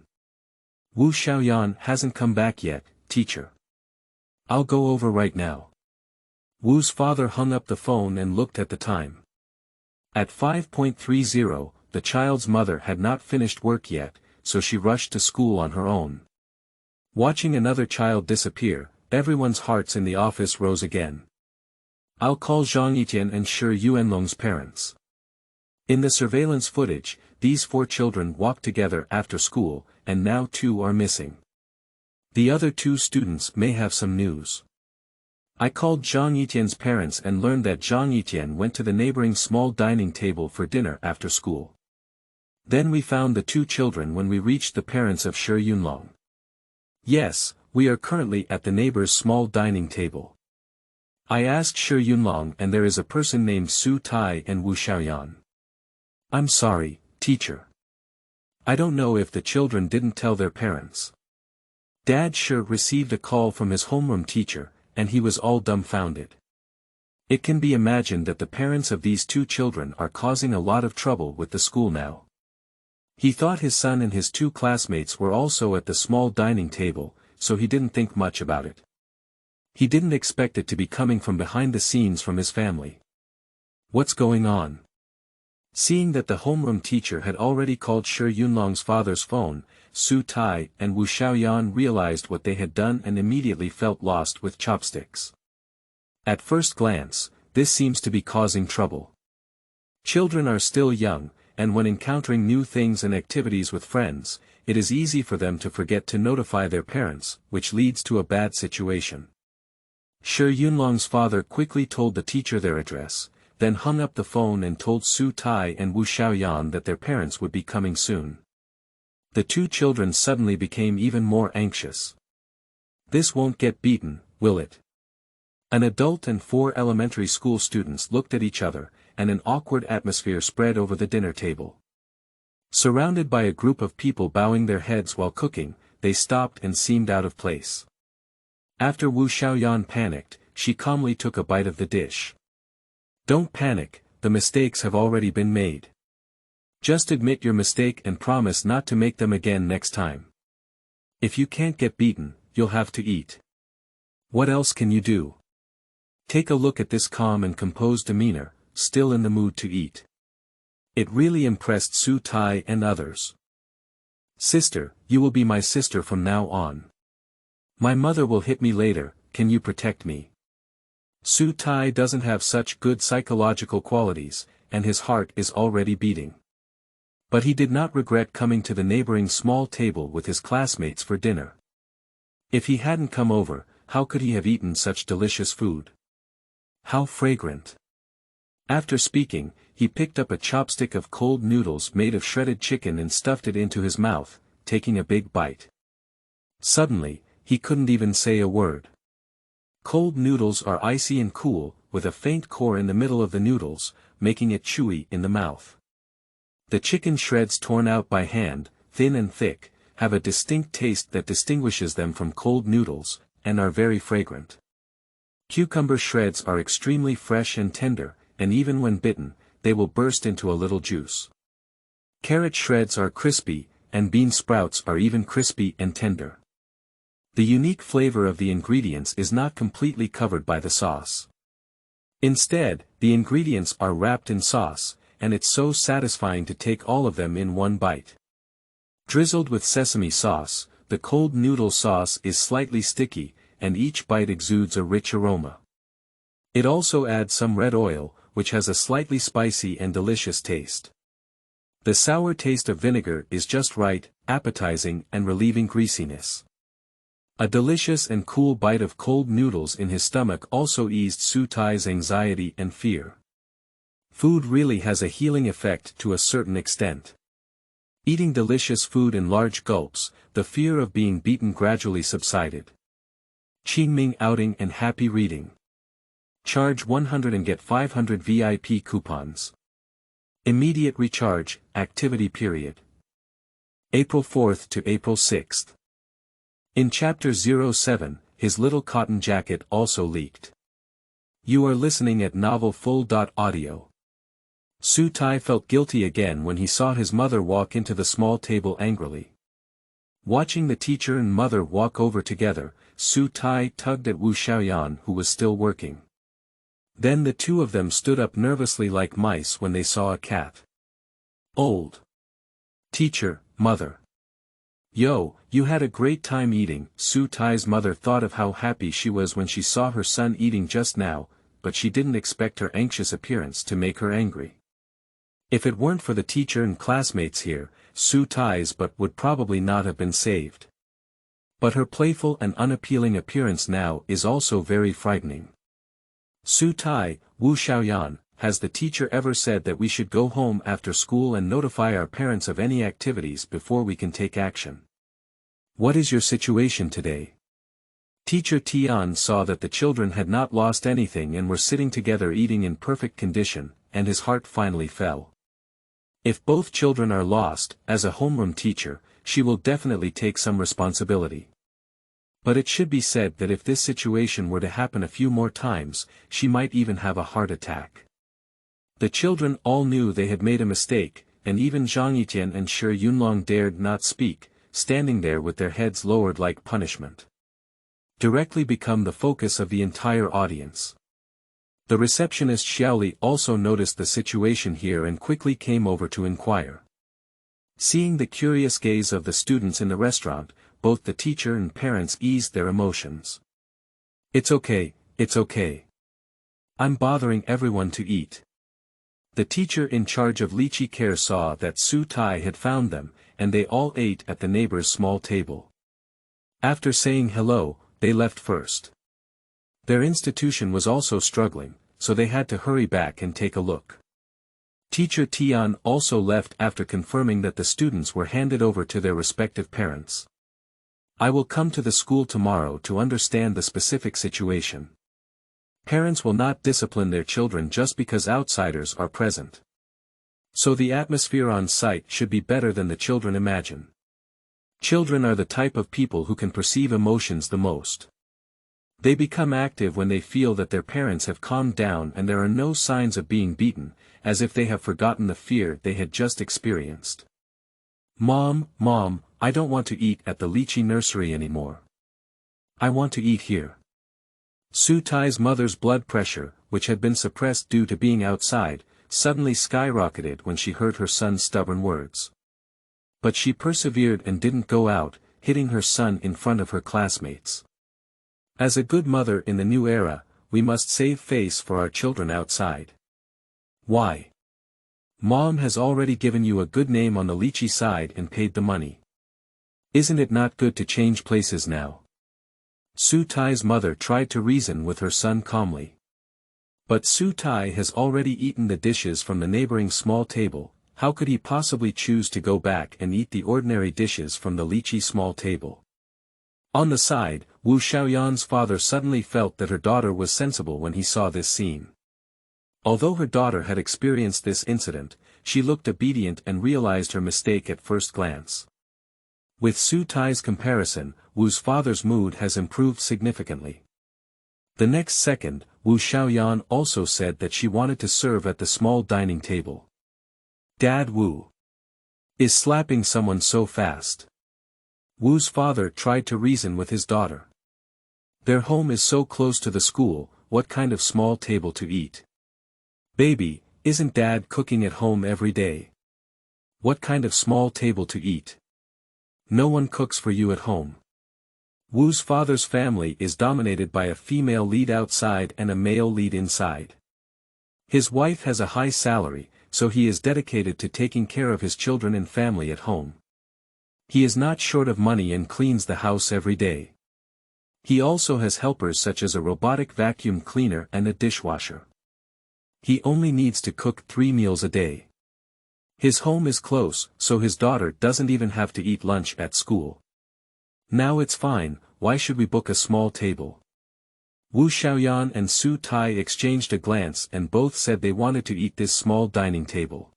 Wu Xiaoyan hasn't come back yet, teacher. I'll go over right now. Wu's father hung up the phone and looked at the time. At 5:30, the child's mother had not finished work yet, so she rushed to school on her own. Watching another child disappear, everyone's hearts in the office rose again. I'll call Zhang Yitian and Shi Yuanlong's parents. In the surveillance footage, these 4 children walked together after school, and now 2 are missing. The other 2 students may have some news. I called Zhang Yitian's parents and learned that Zhang Yitian went to the neighboring small dining table for dinner after school. Then we found the two children when we reached the parents of Shi Yunlong. Yes, we are currently at the neighbor's small dining table. I asked Shi Yunlong and there is a person named Xu Tai and Wu Xiaoyan. I'm sorry, teacher. I don't know if the children didn't tell their parents. Dad Shi received a call from his homeroom teacher, and he was all dumbfounded. It can be imagined that the parents of these two children are causing a lot of trouble with the school now. He thought his son and his two classmates were also at the small dining table, so he didn't think much about it. He didn't expect it to be coming from behind the scenes from his family. What's going on? Seeing that the homeroom teacher had already called Shi Yunlong's father's phone, Xu Tai and Wu Xiaoyan realized what they had done and immediately felt lost with chopsticks. At first glance, this seems to be causing trouble. Children are still young, and when encountering new things and activities with friends, it is easy for them to forget to notify their parents, which leads to a bad situation. Shi Yunlong's father quickly told the teacher their address, then hung up the phone and told Xu Tai and Wu Xiaoyan that their parents would be coming soon. The two children suddenly became even more anxious. This won't get beaten, will it? An adult and 4 elementary school students looked at each other, and an awkward atmosphere spread over the dinner table. Surrounded by a group of people bowing their heads while cooking, they stopped and seemed out of place. After Wu Xiaoyan panicked, she calmly took a bite of the dish. Don't panic, the mistakes have already been made. Just admit your mistake and promise not to make them again next time. If you can't get beaten, you'll have to eat. What else can you do? Take a look at this calm and composed demeanor, still in the mood to eat. It really impressed Xu Tai and others. Sister, you will be my sister from now on. My mother will hit me later, can you protect me? Xu Tai doesn't have such good psychological qualities, and his heart is already beating. But he did not regret coming to the neighboring small table with his classmates for dinner. If he hadn't come over, how could he have eaten such delicious food? How fragrant! After speaking, he picked up a chopstick of cold noodles made of shredded chicken and stuffed it into his mouth, taking a big bite. Suddenly, he couldn't even say a word. Cold noodles are icy and cool, with a faint core in the middle of the noodles, making it chewy in the mouth. The chicken shreds torn out by hand, thin and thick, have a distinct taste that distinguishes them from cold noodles, and are very fragrant. Cucumber shreds are extremely fresh and tender, and even when bitten, they will burst into a little juice. Carrot shreds are crispy, and bean sprouts are even crispy and tender. The unique flavor of the ingredients is not completely covered by the sauce. Instead, the ingredients are wrapped in sauce, and it's so satisfying to take all of them in one bite. Drizzled with sesame sauce, the cold noodle sauce is slightly sticky, and each bite exudes a rich aroma. It also adds some red oil, which has a slightly spicy and delicious taste. The sour taste of vinegar is just right, appetizing and relieving greasiness. A delicious and cool bite of cold noodles in his stomach also eased Xu Tai's anxiety and fear. Food really has a healing effect to a certain extent. Eating delicious food in large gulps, the fear of being beaten gradually subsided. Qingming outing and happy reading. Charge 100 and get 500 VIP coupons. Immediate recharge, activity period. April 4th to April 6th. In Chapter 07, his little cotton jacket also leaked. You are listening at enough.Audio. Xu Tai felt guilty again when he saw his mother walk into the small table angrily. Watching the teacher and mother walk over together, Xu Tai tugged at Wu Xiaoyan who was still working. Then the two of them stood up nervously like mice when they saw a cat. Old. Teacher, mother. Yo, you had a great time eating. Xu Tai's mother thought of how happy she was when she saw her son eating just now, but she didn't expect her anxious appearance to make her angry. If it weren't for the teacher and classmates here, Xu Tai's butt would probably not have been saved. But her playful and unappealing appearance now is also very frightening. Xu Tai, Wu Xiaoyan, has the teacher ever said that we should go home after school and notify our parents of any activities before we can take action? What is your situation today? Teacher Tian saw that the children had not lost anything and were sitting together eating in perfect condition, and his heart finally fell. If both children are lost, as a homeroom teacher, she will definitely take some responsibility. But it should be said that if this situation were to happen a few more times, she might even have a heart attack. The children all knew they had made a mistake, and even Zhang Yitian and Shi Yunlong dared not speak, standing there with their heads lowered like punishment. Directly become the focus of the entire audience. The receptionist Xiaoli also noticed the situation here and quickly came over to inquire. Seeing the curious gaze of the students in the restaurant, both the teacher and parents eased their emotions. It's okay, it's okay. I'm bothering everyone to eat. The teacher in charge of lychee care saw that Xu Tai had found them, and they all ate at the neighbor's small table. After saying hello, they left first. Their institution was also struggling, so they had to hurry back and take a look. Teacher Tian also left after confirming that the students were handed over to their respective parents. I will come to the school tomorrow to understand the specific situation. Parents will not discipline their children just because outsiders are present. So the atmosphere on site should be better than the children imagine. Children are the type of people who can perceive emotions the most. They become active when they feel that their parents have calmed down and there are no signs of being beaten, as if they have forgotten the fear they had just experienced. Mom, I don't want to eat at the lychee nursery anymore. I want to eat here. Xu Tai's mother's blood pressure, which had been suppressed due to being outside, suddenly skyrocketed when she heard her son's stubborn words. But she persevered and didn't go out, hitting her son in front of her classmates. As a good mother in the new era, we must save face for our children outside. Why? Mom has already given you a good name on the lychee side and paid the money. Isn't it not good to change places now? Xu Tai's mother tried to reason with her son calmly. But Xu Tai has already eaten the dishes from the neighboring small table, how could he possibly choose to go back and eat the ordinary dishes from the lychee small table? On the side, Wu Xiaoyan's father suddenly felt that her daughter was sensible when he saw this scene. Although her daughter had experienced this incident, she looked obedient and realized her mistake at first glance. With Xu Tai's comparison, Wu's father's mood has improved significantly. The next second, Wu Xiaoyan also said that she wanted to serve at the small dining table. Dad Wu is slapping someone so fast. Wu's father tried to reason with his daughter. Their home is so close to the school, what kind of small table to eat? Baby, isn't Dad cooking at home every day? What kind of small table to eat? No one cooks for you at home. Wu's father's family is dominated by a female lead outside and a male lead inside. His wife has a high salary, so he is dedicated to taking care of his children and family at home. He is not short of money and cleans the house every day. He also has helpers such as a robotic vacuum cleaner and a dishwasher. He only needs to cook 3 meals a day. His home is close, so his daughter doesn't even have to eat lunch at school. Now it's fine, why should we book a small table? Wu Xiaoyan and Xu Tai exchanged a glance and both said they wanted to eat this small dining table.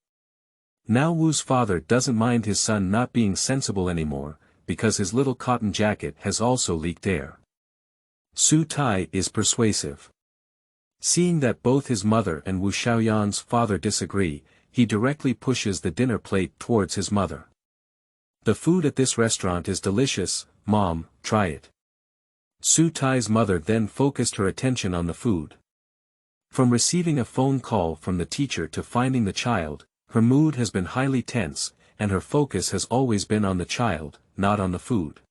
Now Wu's father doesn't mind his son not being sensible anymore, because his little cotton jacket has also leaked air. Xu Tai is persuasive. Seeing that both his mother and Wu Xiaoyan's father disagree, he directly pushes the dinner plate towards his mother. The food at this restaurant is delicious, Mom, try it. Xu Tai's mother then focused her attention on the food. From receiving a phone call from the teacher to finding the child, her mood has been highly tense, and her focus has always been on the child, not on the food.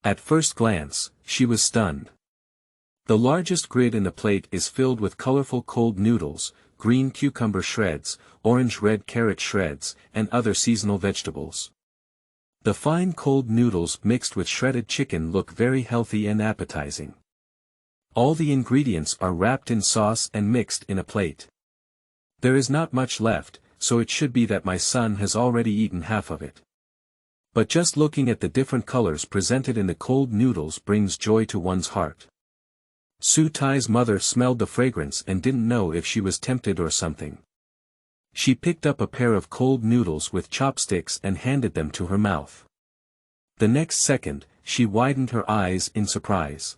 At first glance, she was stunned. The largest grid in the plate is filled with colorful cold noodles, green cucumber shreds, orange-red carrot shreds, and other seasonal vegetables. The fine cold noodles mixed with shredded chicken look very healthy and appetizing. All the ingredients are wrapped in sauce and mixed in a plate. There is not much left, so it should be that my son has already eaten half of it. But just looking at the different colors presented in the cold noodles brings joy to one's heart. Xu Tai's mother smelled the fragrance and didn't know if she was tempted or something. She picked up a pair of cold noodles with chopsticks and handed them to her mouth. The next second, she widened her eyes in surprise.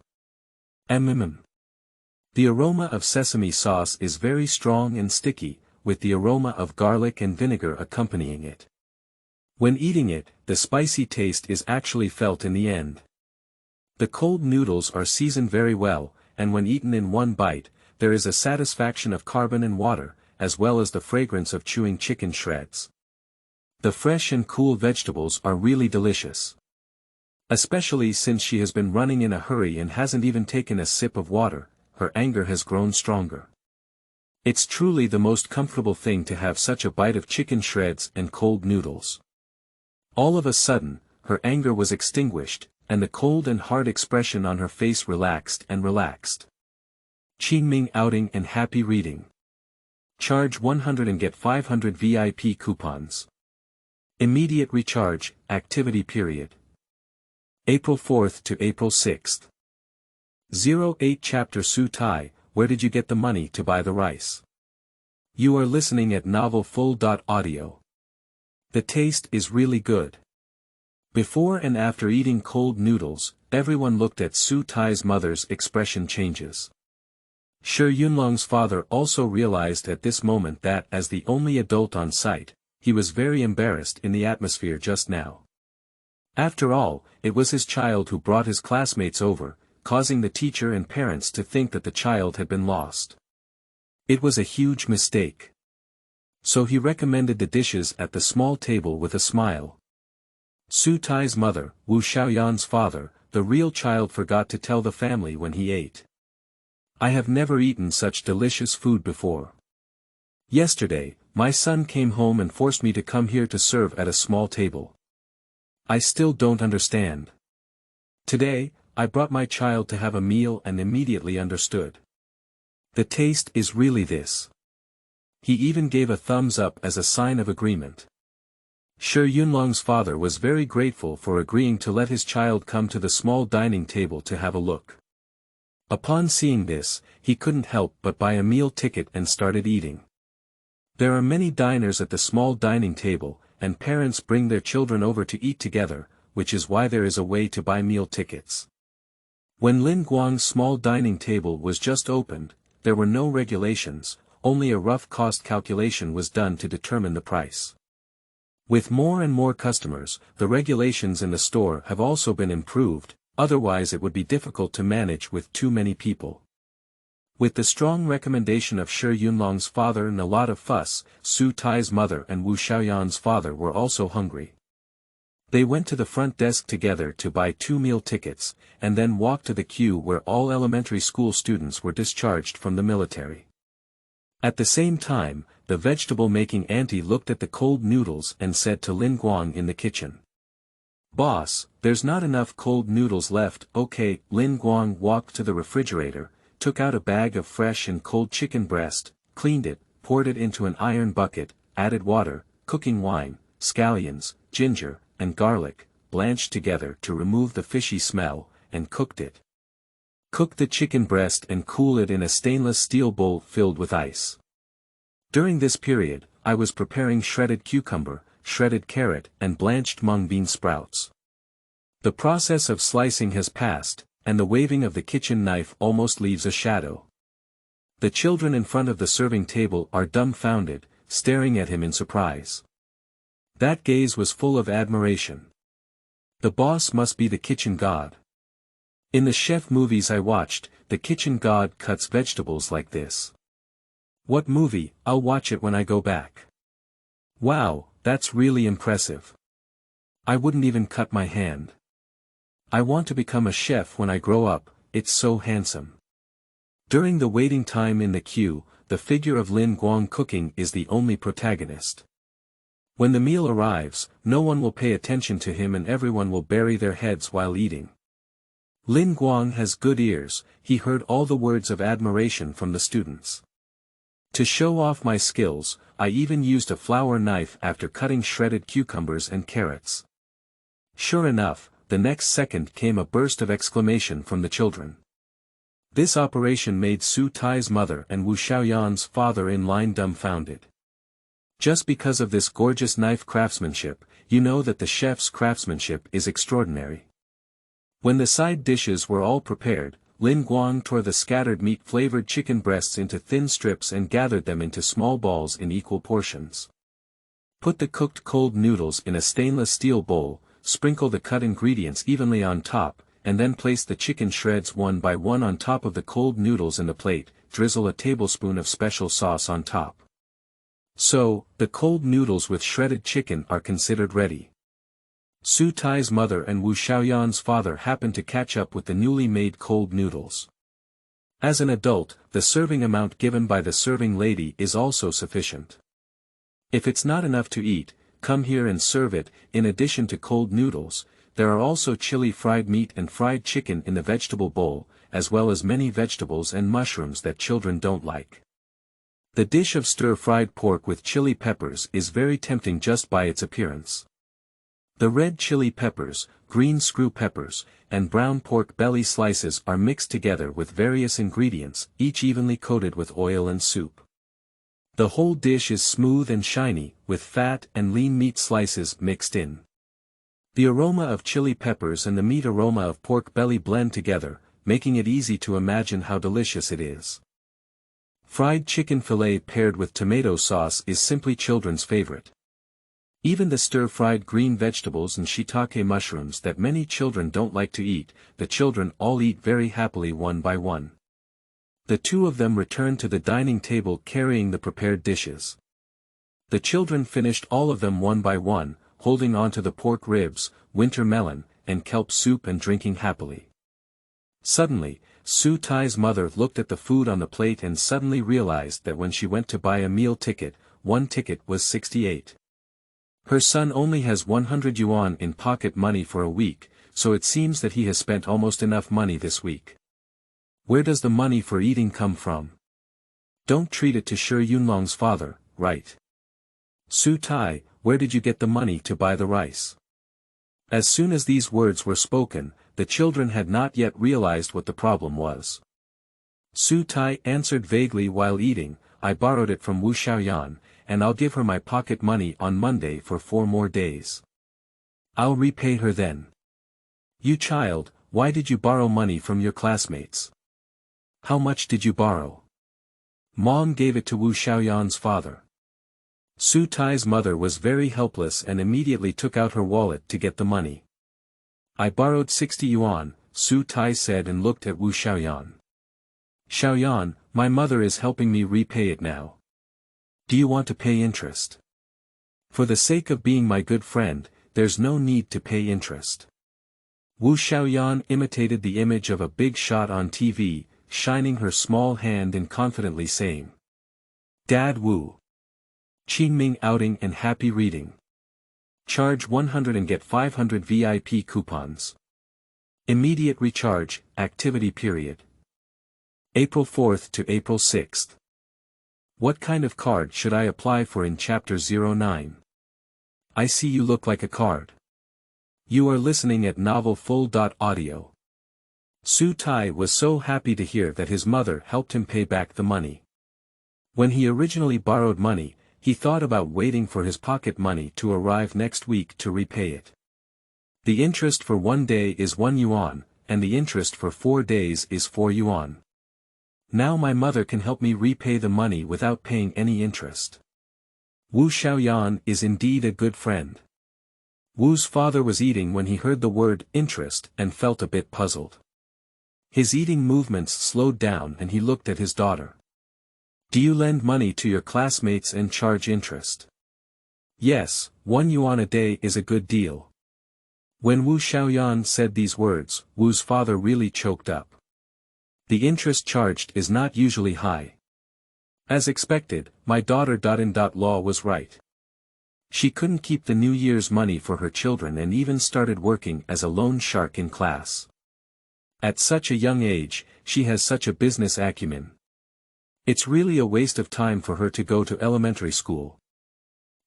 The aroma of sesame sauce is very strong and sticky, with the aroma of garlic and vinegar accompanying it. When eating it, the spicy taste is actually felt in the end. The cold noodles are seasoned very well, and when eaten in one bite, there is a satisfaction of carbon and water, as well as the fragrance of chewing chicken shreds. The fresh and cool vegetables are really delicious. Especially since she has been running in a hurry and hasn't even taken a sip of water, her anger has grown stronger. It's truly the most comfortable thing to have such a bite of chicken shreds and cold noodles. All of a sudden, her anger was extinguished, and the cold and hard expression on her face relaxed and relaxed. Qingming outing and happy reading. Charge 100 and get 500 VIP coupons. Immediate recharge, activity period. April 4th to April 6th. 08 Chapter Xu Tai, where did you get the money to buy the rice? You are listening at novel.Audio. The taste is really good. Before and after eating cold noodles, everyone looked at Xu Tai's mother's expression changes. Shi Yunlong's father also realized at this moment that as the only adult on site, he was very embarrassed in the atmosphere just now. After all, it was his child who brought his classmates over, causing the teacher and parents to think that the child had been lost. It was a huge mistake. So he recommended the dishes at the small table with a smile. Xu Tai's mother, Wu Xiaoyan's father, the real child forgot to tell the family when he ate. I have never eaten such delicious food before. Yesterday, my son came home and forced me to come here to serve at a small table. I still don't understand. Today, I brought my child to have a meal and immediately understood. The taste is really this. He even gave a thumbs up as a sign of agreement. Shi Yunlong's father was very grateful for agreeing to let his child come to the small dining table to have a look. Upon seeing this, he couldn't help but buy a meal ticket and started eating. There are many diners at the small dining table, and parents bring their children over to eat together, which is why there is a way to buy meal tickets. When Lin Guang's small dining table was just opened, there were no regulations, only a rough cost calculation was done to determine the price. With more and more customers, the regulations in the store have also been improved, otherwise it would be difficult to manage with too many people. With the strong recommendation of Shi Yunlong's father and a lot of fuss, Xu Tai's mother and Wu Xiaoyan's father were also hungry. They went to the front desk together to buy 2 meal tickets, and then walked to the queue where all elementary school students were discharged from the military. At the same time, the vegetable-making auntie looked at the cold noodles and said to Lin Guang in the kitchen. "Boss, there's not enough cold noodles left." "Okay." Lin Guang walked to the refrigerator, took out a bag of fresh and cold chicken breast, cleaned it, poured it into an iron bucket, added water, cooking wine, scallions, ginger, and garlic, blanched together to remove the fishy smell, and cooked it. Cook the chicken breast and cool it in a stainless steel bowl filled with ice. During this period, I was preparing shredded cucumber, shredded carrot and blanched mung bean sprouts. The process of slicing has passed, and the waving of the kitchen knife almost leaves a shadow. The children in front of the serving table are dumbfounded, staring at him in surprise. That gaze was full of admiration. The boss must be the kitchen god. In the chef movies I watched, the kitchen god cuts vegetables like this. What movie? I'll watch it when I go back. Wow, that's really impressive. I wouldn't even cut my hand. I want to become a chef when I grow up, it's so handsome. During the waiting time in the queue, the figure of Lin Guang cooking is the only protagonist. When the meal arrives, no one will pay attention to him and everyone will bury their heads while eating. Lin Guang has good ears, he heard all the words of admiration from the students. To show off my skills, I even used a flour knife after cutting shredded cucumbers and carrots. Sure enough, the next second came a burst of exclamation from the children. This operation made Xu Tai's mother and Wu Xiaoyan's father-in-law dumbfounded. Just because of this gorgeous knife craftsmanship, you know that the chef's craftsmanship is extraordinary. When the side dishes were all prepared, Lin Guang tore the scattered meat-flavored chicken breasts into thin strips and gathered them into small balls in equal portions. Put the cooked cold noodles in a stainless steel bowl, sprinkle the cut ingredients evenly on top, and then place the chicken shreds one by one on top of the cold noodles in the plate, drizzle a tablespoon of special sauce on top. So, the cold noodles with shredded chicken are considered ready. Xu Tai's mother and Wu Xiaoyan's father happened to catch up with the newly made cold noodles. As an adult, the serving amount given by the serving lady is also sufficient. If it's not enough to eat, come here and serve it. In addition to cold noodles, there are also chili fried meat and fried chicken in the vegetable bowl, as well as many vegetables and mushrooms that children don't like. The dish of stir-fried pork with chili peppers is very tempting just by its appearance. The red chili peppers, green screw peppers, and brown pork belly slices are mixed together with various ingredients, each evenly coated with oil and soup. The whole dish is smooth and shiny, with fat and lean meat slices mixed in. The aroma of chili peppers and the meat aroma of pork belly blend together, making it easy to imagine how delicious it is. Fried chicken fillet paired with tomato sauce is simply children's favorite. Even the stir-fried green vegetables and shiitake mushrooms that many children don't like to eat, the children all eat very happily one by one. The two of them returned to the dining table carrying the prepared dishes. The children finished all of them one by one, holding on to the pork ribs, winter melon, and kelp soup and drinking happily. Suddenly, Xu Tai's mother looked at the food on the plate and suddenly realized that when she went to buy a meal ticket, one ticket was 68. Her son only has 100 yuan in pocket money for a week, so it seems that he has spent almost enough money this week. Where does the money for eating come from? Don't treat it to Shi Yunlong's father, right? Xu Tai, where did you get the money to buy the rice? As soon as these words were spoken, the children had not yet realized what the problem was. Xu Tai answered vaguely while eating, I borrowed it from Wu Xiaoyan, and I'll give her my pocket money on Monday for 4 more days. I'll repay her then. You child, why did you borrow money from your classmates? How much did you borrow? Mom gave it to Wu Xiaoyan's father. Xu Tai's mother was very helpless and immediately took out her wallet to get the money. I borrowed 60 yuan, Xu Tai said and looked at Wu Xiaoyan. Xiaoyan, my mother is helping me repay it now. Do you want to pay interest? For the sake of being my good friend, there's no need to pay interest. Wu Xiaoyan imitated the image of a big shot on TV, shining her small hand and confidently saying. Dad Wu. Qingming outing and happy reading. Charge 100 and get 500 VIP coupons. Immediate recharge, activity period. April 4th to April 6th. What kind of card should I apply for in Chapter 09? I see you look like a card. You are listening at enough.Audio. Xu Tai was so happy to hear that his mother helped him pay back the money. When he originally borrowed money, he thought about waiting for his pocket money to arrive next week to repay it. The interest for 1 day is 1 yuan, and the interest for 4 days is 4 yuan. Now my mother can help me repay the money without paying any interest. Wu Xiaoyan is indeed a good friend. Wu's father was eating when he heard the word interest and felt a bit puzzled. His eating movements slowed down and he looked at his daughter. Do you lend money to your classmates and charge interest? Yes, 1 yuan a day is a good deal. When Wu Xiaoyan said these words, Wu's father really choked up. The interest charged is not usually high. As expected, my daughter. Law was right. She couldn't keep the New Year's money for her children and even started working as a loan shark in class. At such a young age, she has such a business acumen. It's really a waste of time for her to go to elementary school.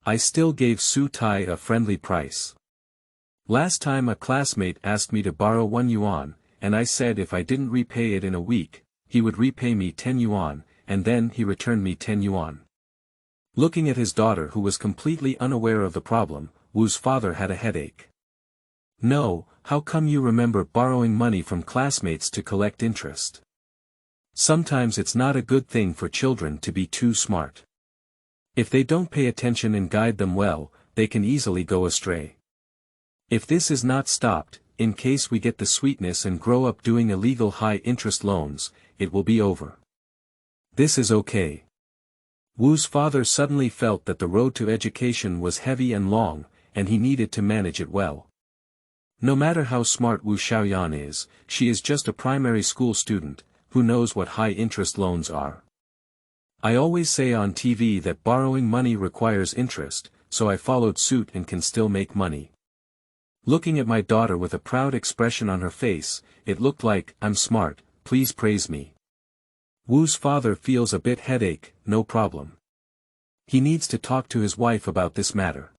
I still gave Xu Tai a friendly price. Last time a classmate asked me to borrow 1 yuan, and I said if I didn't repay it in a week, he would repay me 10 yuan, and then he returned me 10 yuan. Looking at his daughter who was completely unaware of the problem, Wu's father had a headache. No, how come you remember borrowing money from classmates to collect interest? Sometimes it's not a good thing for children to be too smart. If they don't pay attention and guide them well, they can easily go astray. If this is not stopped, in case we get the sweetness and grow up doing illegal high-interest loans, it will be over. This is okay. Wu's father suddenly felt that the road to education was heavy and long, and he needed to manage it well. No matter how smart Wu Xiaoyan is, she is just a primary school student, who knows what high-interest loans are. I always say on TV that borrowing money requires interest, so I followed suit and can still make money. Looking at my daughter with a proud expression on her face, it looked like, I'm smart, please praise me. Wu's father feels a bit headache, no problem. He needs to talk to his wife about this matter.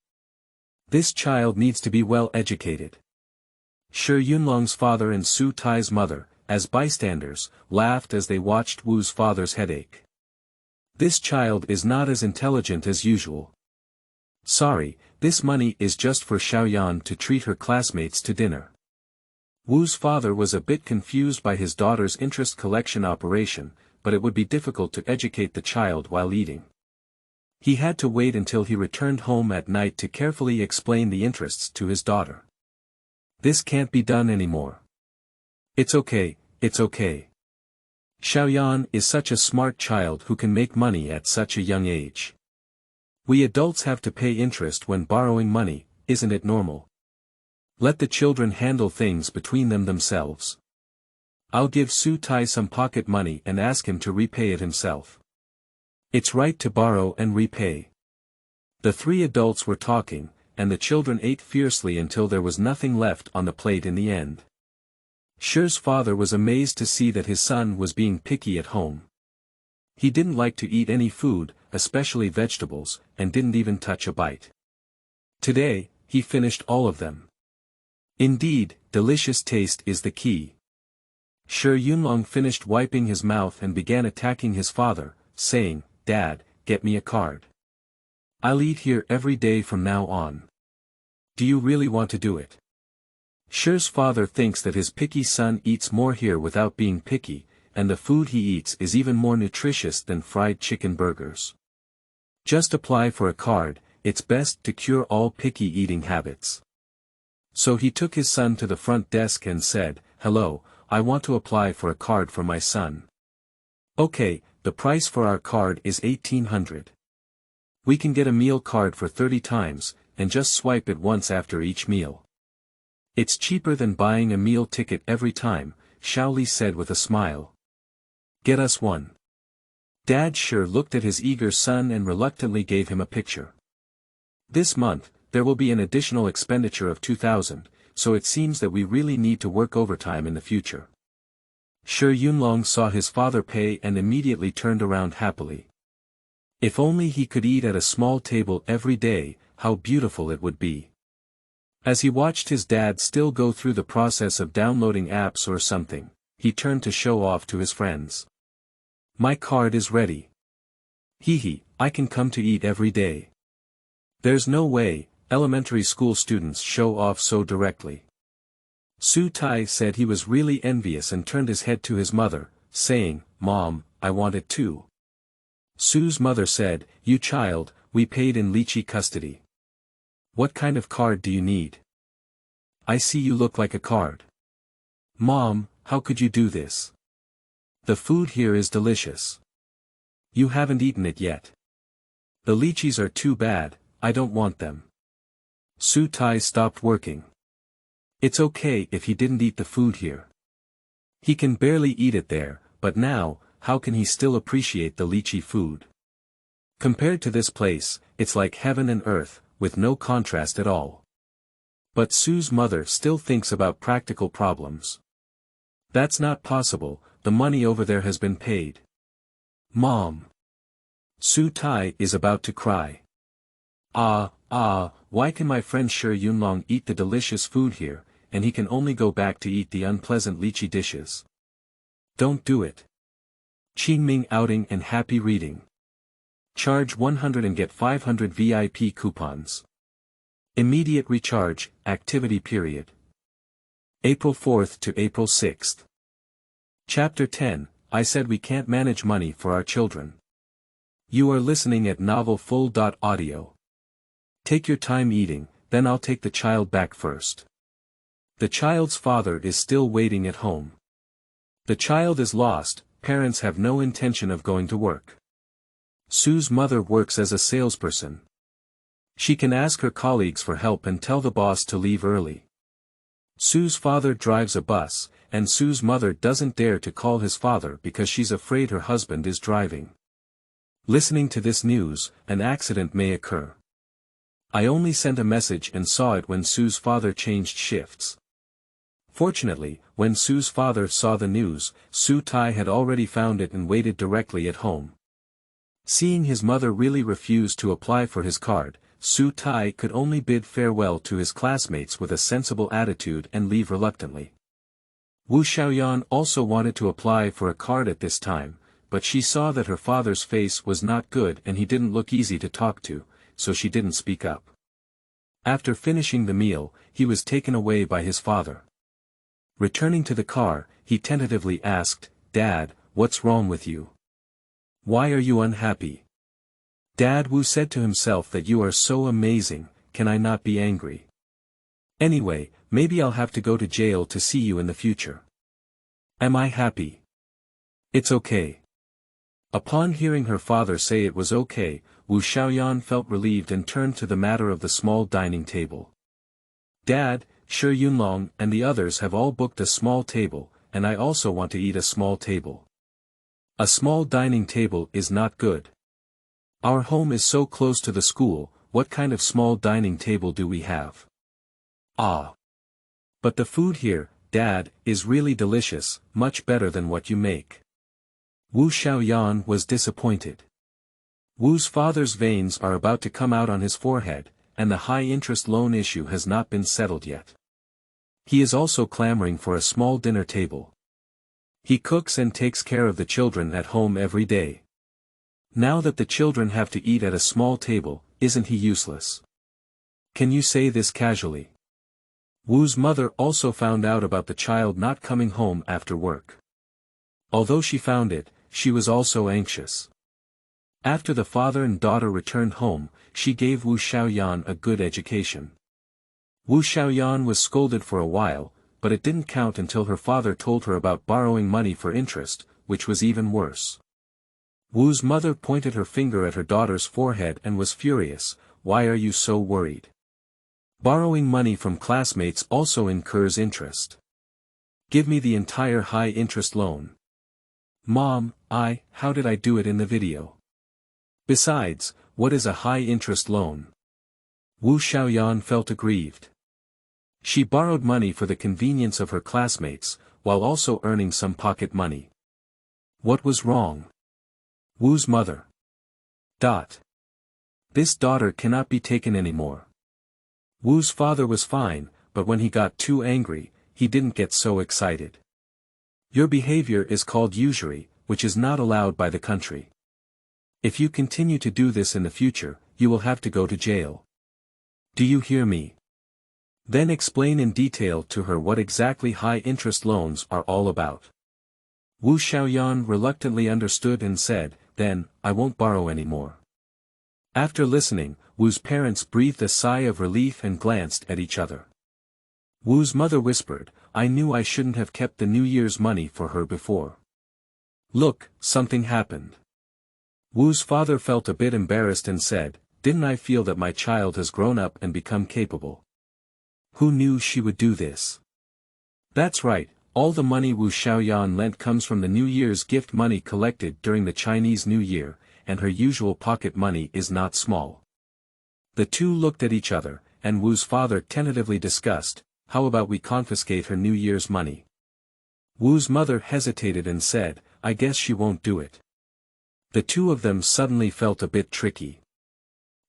This child needs to be well educated. Shi Yunlong's father and Xu Tai's mother, as bystanders, laughed as they watched Wu's father's headache. This child is not as intelligent as usual. Sorry, this money is just for Xiaoyan to treat her classmates to dinner. Wu's father was a bit confused by his daughter's interest collection operation, but it would be difficult to educate the child while eating. He had to wait until he returned home at night to carefully explain the interests to his daughter. This can't be done anymore. It's okay, it's okay. Xiaoyan is such a smart child who can make money at such a young age. We adults have to pay interest when borrowing money, isn't it normal? Let the children handle things between them themselves. I'll give Xu Tai some pocket money and ask him to repay it himself. It's right to borrow and repay. The three adults were talking, and the children ate fiercely until there was nothing left on the plate in the end. Shi's father was amazed to see that his son was being picky at home. He didn't like to eat any food, especially vegetables, and didn't even touch a bite. Today, he finished all of them. Indeed, delicious taste is the key. Shi Yunlong finished wiping his mouth and began attacking his father, saying, Dad, get me a card. I'll eat here every day from now on. Do you really want to do it? Shi's father thinks that his picky son eats more here without being picky, and the food he eats is even more nutritious than fried chicken burgers. Just apply for a card, it's best to cure all picky eating habits. So he took his son to the front desk and said, Hello, I want to apply for a card for my son. Okay, the price for our card is 1800. We can get a meal card for 30 times, and just swipe it once after each meal. It's cheaper than buying a meal ticket every time, Xiaoli said with a smile. Get us one. Dad sure looked at his eager son and reluctantly gave him a picture. This month, there will be an additional expenditure of 2,000, so it seems that we really need to work overtime in the future. Shi Yunlong saw his father pay and immediately turned around happily. If only he could eat at a small table every day, how beautiful it would be. As he watched his dad still go through the process of downloading apps or something, he turned to show off to his friends. My card is ready. Hee, I can come to eat every day. There's no way, elementary school students show off so directly. Xu Tai said he was really envious and turned his head to his mother, saying, Mom, I want it too. Su's mother said, You child, we paid in lychee custody. What kind of card do you need? I see you look like a card. Mom, how could you do this? The food here is delicious. You haven't eaten it yet. The lychees are too bad, I don't want them. Xu Tai stopped working. It's okay if he didn't eat the food here. He can barely eat it there, but now, how can he still appreciate the lychee food? Compared to this place, it's like heaven and earth, with no contrast at all. But Sue's mother still thinks about practical problems. That's not possible, the money over there has been paid. Mom. Xu Tai is about to cry. Why can my friend Shi Yunlong eat the delicious food here, and he can only go back to eat the unpleasant lychee dishes? Don't do it. Qingming outing and happy reading. Charge 100 and get 500 VIP coupons. Immediate recharge, activity period. April 4th to April 6th. Chapter 10, I said we can't manage money for our children. You are listening at novelfull.audio. Take your time eating, then I'll take the child back first. The child's father is still waiting at home. The child is lost, parents have no intention of going to work. Sue's mother works as a salesperson. She can ask her colleagues for help and tell the boss to leave early. Sue's father drives a bus, and Sue's mother doesn't dare to call his father because she's afraid her husband is driving. Listening to this news, an accident may occur. I only sent a message and saw it when Sue's father changed shifts. Fortunately, when Sue's father saw the news, Xu Tai had already found it and waited directly at home. Seeing his mother really refuse to apply for his card, Xu Tai could only bid farewell to his classmates with a sensible attitude and leave reluctantly. Wu Xiaoyan also wanted to apply for a card at this time, but she saw that her father's face was not good and he didn't look easy to talk to, so she didn't speak up. After finishing the meal, he was taken away by his father. Returning to the car, he tentatively asked, "Dad, what's wrong with you? Why are you unhappy?" "Dad," Wu said to himself, "that you are so amazing, can I not be angry? Anyway, maybe I'll have to go to jail to see you in the future. Am I happy?" "It's okay." Upon hearing her father say it was okay, Wu Xiaoyan felt relieved and turned to the matter of the small dining table. "Dad, Shi Yunlong and the others have all booked a small table, and I also want to eat a small table. A small dining table is not good. Our home is so close to the school, what kind of small dining table do we have?" But the food here, Dad, is really delicious, much better than what you make." Wu Xiaoyan was disappointed. Wu's father's veins are about to come out on his forehead, and the high-interest loan issue has not been settled yet. He is also clamoring for a small dinner table. He cooks and takes care of the children at home every day. Now that the children have to eat at a small table, isn't he useless? Can you say this casually? Wu's mother also found out about the child not coming home after work. Although she found it, she was also anxious. After the father and daughter returned home, she gave Wu Xiaoyan a good education. Wu Xiaoyan was scolded for a while, but it didn't count until her father told her about borrowing money for interest, which was even worse. Wu's mother pointed her finger at her daughter's forehead and was furious. "Why are you so worried? Borrowing money from classmates also incurs interest. Give me the entire high-interest loan." "Mom, how did I do it in the video? Besides, what is a high-interest loan?" Wu Xiaoyan felt aggrieved. She borrowed money for the convenience of her classmates, while also earning some pocket money. What was wrong? Wu's mother. This daughter cannot be taken anymore. Wu's father was fine, but when he got too angry, he didn't get so excited. Your behavior is called usury, which is not allowed by the country. If you continue to do this in the future, you will have to go to jail. Do you hear me? Then explain in detail to her what exactly high-interest loans are all about. Wu Xiaoyan reluctantly understood and said, "Then, I won't borrow anymore." After listening, Wu's parents breathed a sigh of relief and glanced at each other. Wu's mother whispered, "I knew I shouldn't have kept the New Year's money for her before. Look, something happened." Wu's father felt a bit embarrassed and said, "Didn't I feel that my child has grown up and become capable? Who knew she would do this?" "That's right, all the money Wu Xiaoyan lent comes from the New Year's gift money collected during the Chinese New Year, and her usual pocket money is not small. The two looked at each other, and Wu's father tentatively discussed, how about we confiscate her New Year's money? Wu's mother hesitated and said, I guess she won't do it. The two of them suddenly felt a bit tricky.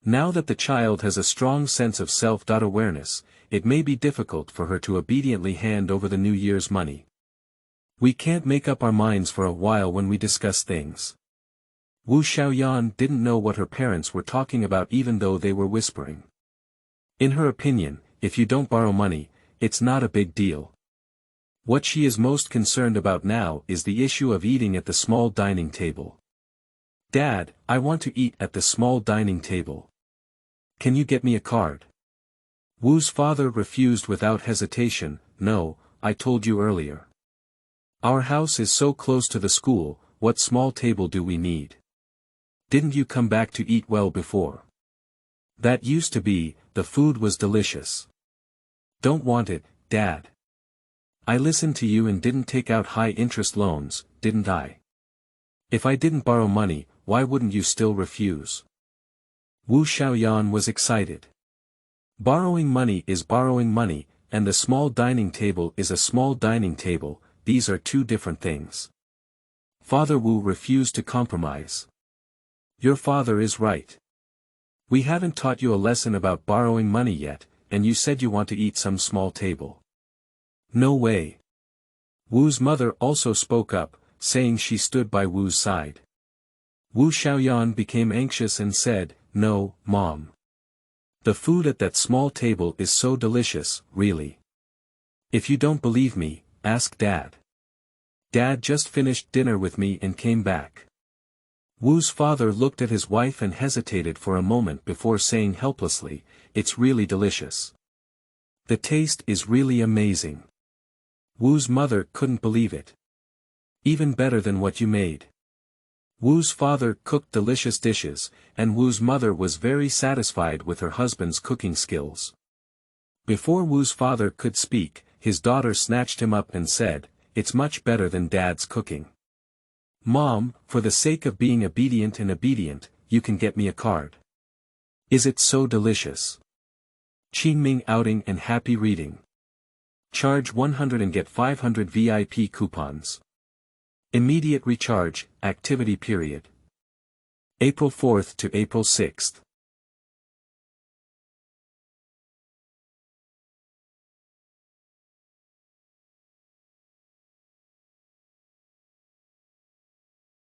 Now that the child has a strong sense of self-awareness, it may be difficult for her to obediently hand over the New Year's money. We can't make up our minds for a while when we discuss things. Wu Xiaoyan didn't know what her parents were talking about even though they were whispering. In her opinion, if you don't borrow money, it's not a big deal. What she is most concerned about now is the issue of eating at the small dining table. Dad, I want to eat at the small dining table. Can you get me a card? Wu's father refused without hesitation. No, I told you earlier. Our house is so close to the school, what small table do we need? Didn't you come back to eat well before? That used to be, the food was delicious. Don't want it, Dad. I listened to you and didn't take out high-interest loans, didn't I? If I didn't borrow money, why wouldn't you still refuse? Wu Xiaoyan was excited. Borrowing money is borrowing money, and the small dining table is a small dining table, these are two different things. Father Wu refused to compromise. Your father is right. We haven't taught you a lesson about borrowing money yet, and you said you want to eat some small table. No way. Wu's mother also spoke up, saying she stood by Wu's side. Wu Xiaoyan became anxious and said, No, Mom. The food at that small table is so delicious, really. If you don't believe me, ask Dad. Dad just finished dinner with me and came back. Wu's father looked at his wife and hesitated for a moment before saying helplessly, It's really delicious. The taste is really amazing. Wu's mother couldn't believe it. Even better than what you made. Wu's father cooked delicious dishes, and Wu's mother was very satisfied with her husband's cooking skills. Before Wu's father could speak, his daughter snatched him up and said, It's much better than Dad's cooking. Mom, for the sake of being obedient, you can get me a card. Is it so delicious? Qingming outing and happy reading. Charge 100 and get 500 VIP coupons. Immediate recharge, activity period. April 4th to April 6th.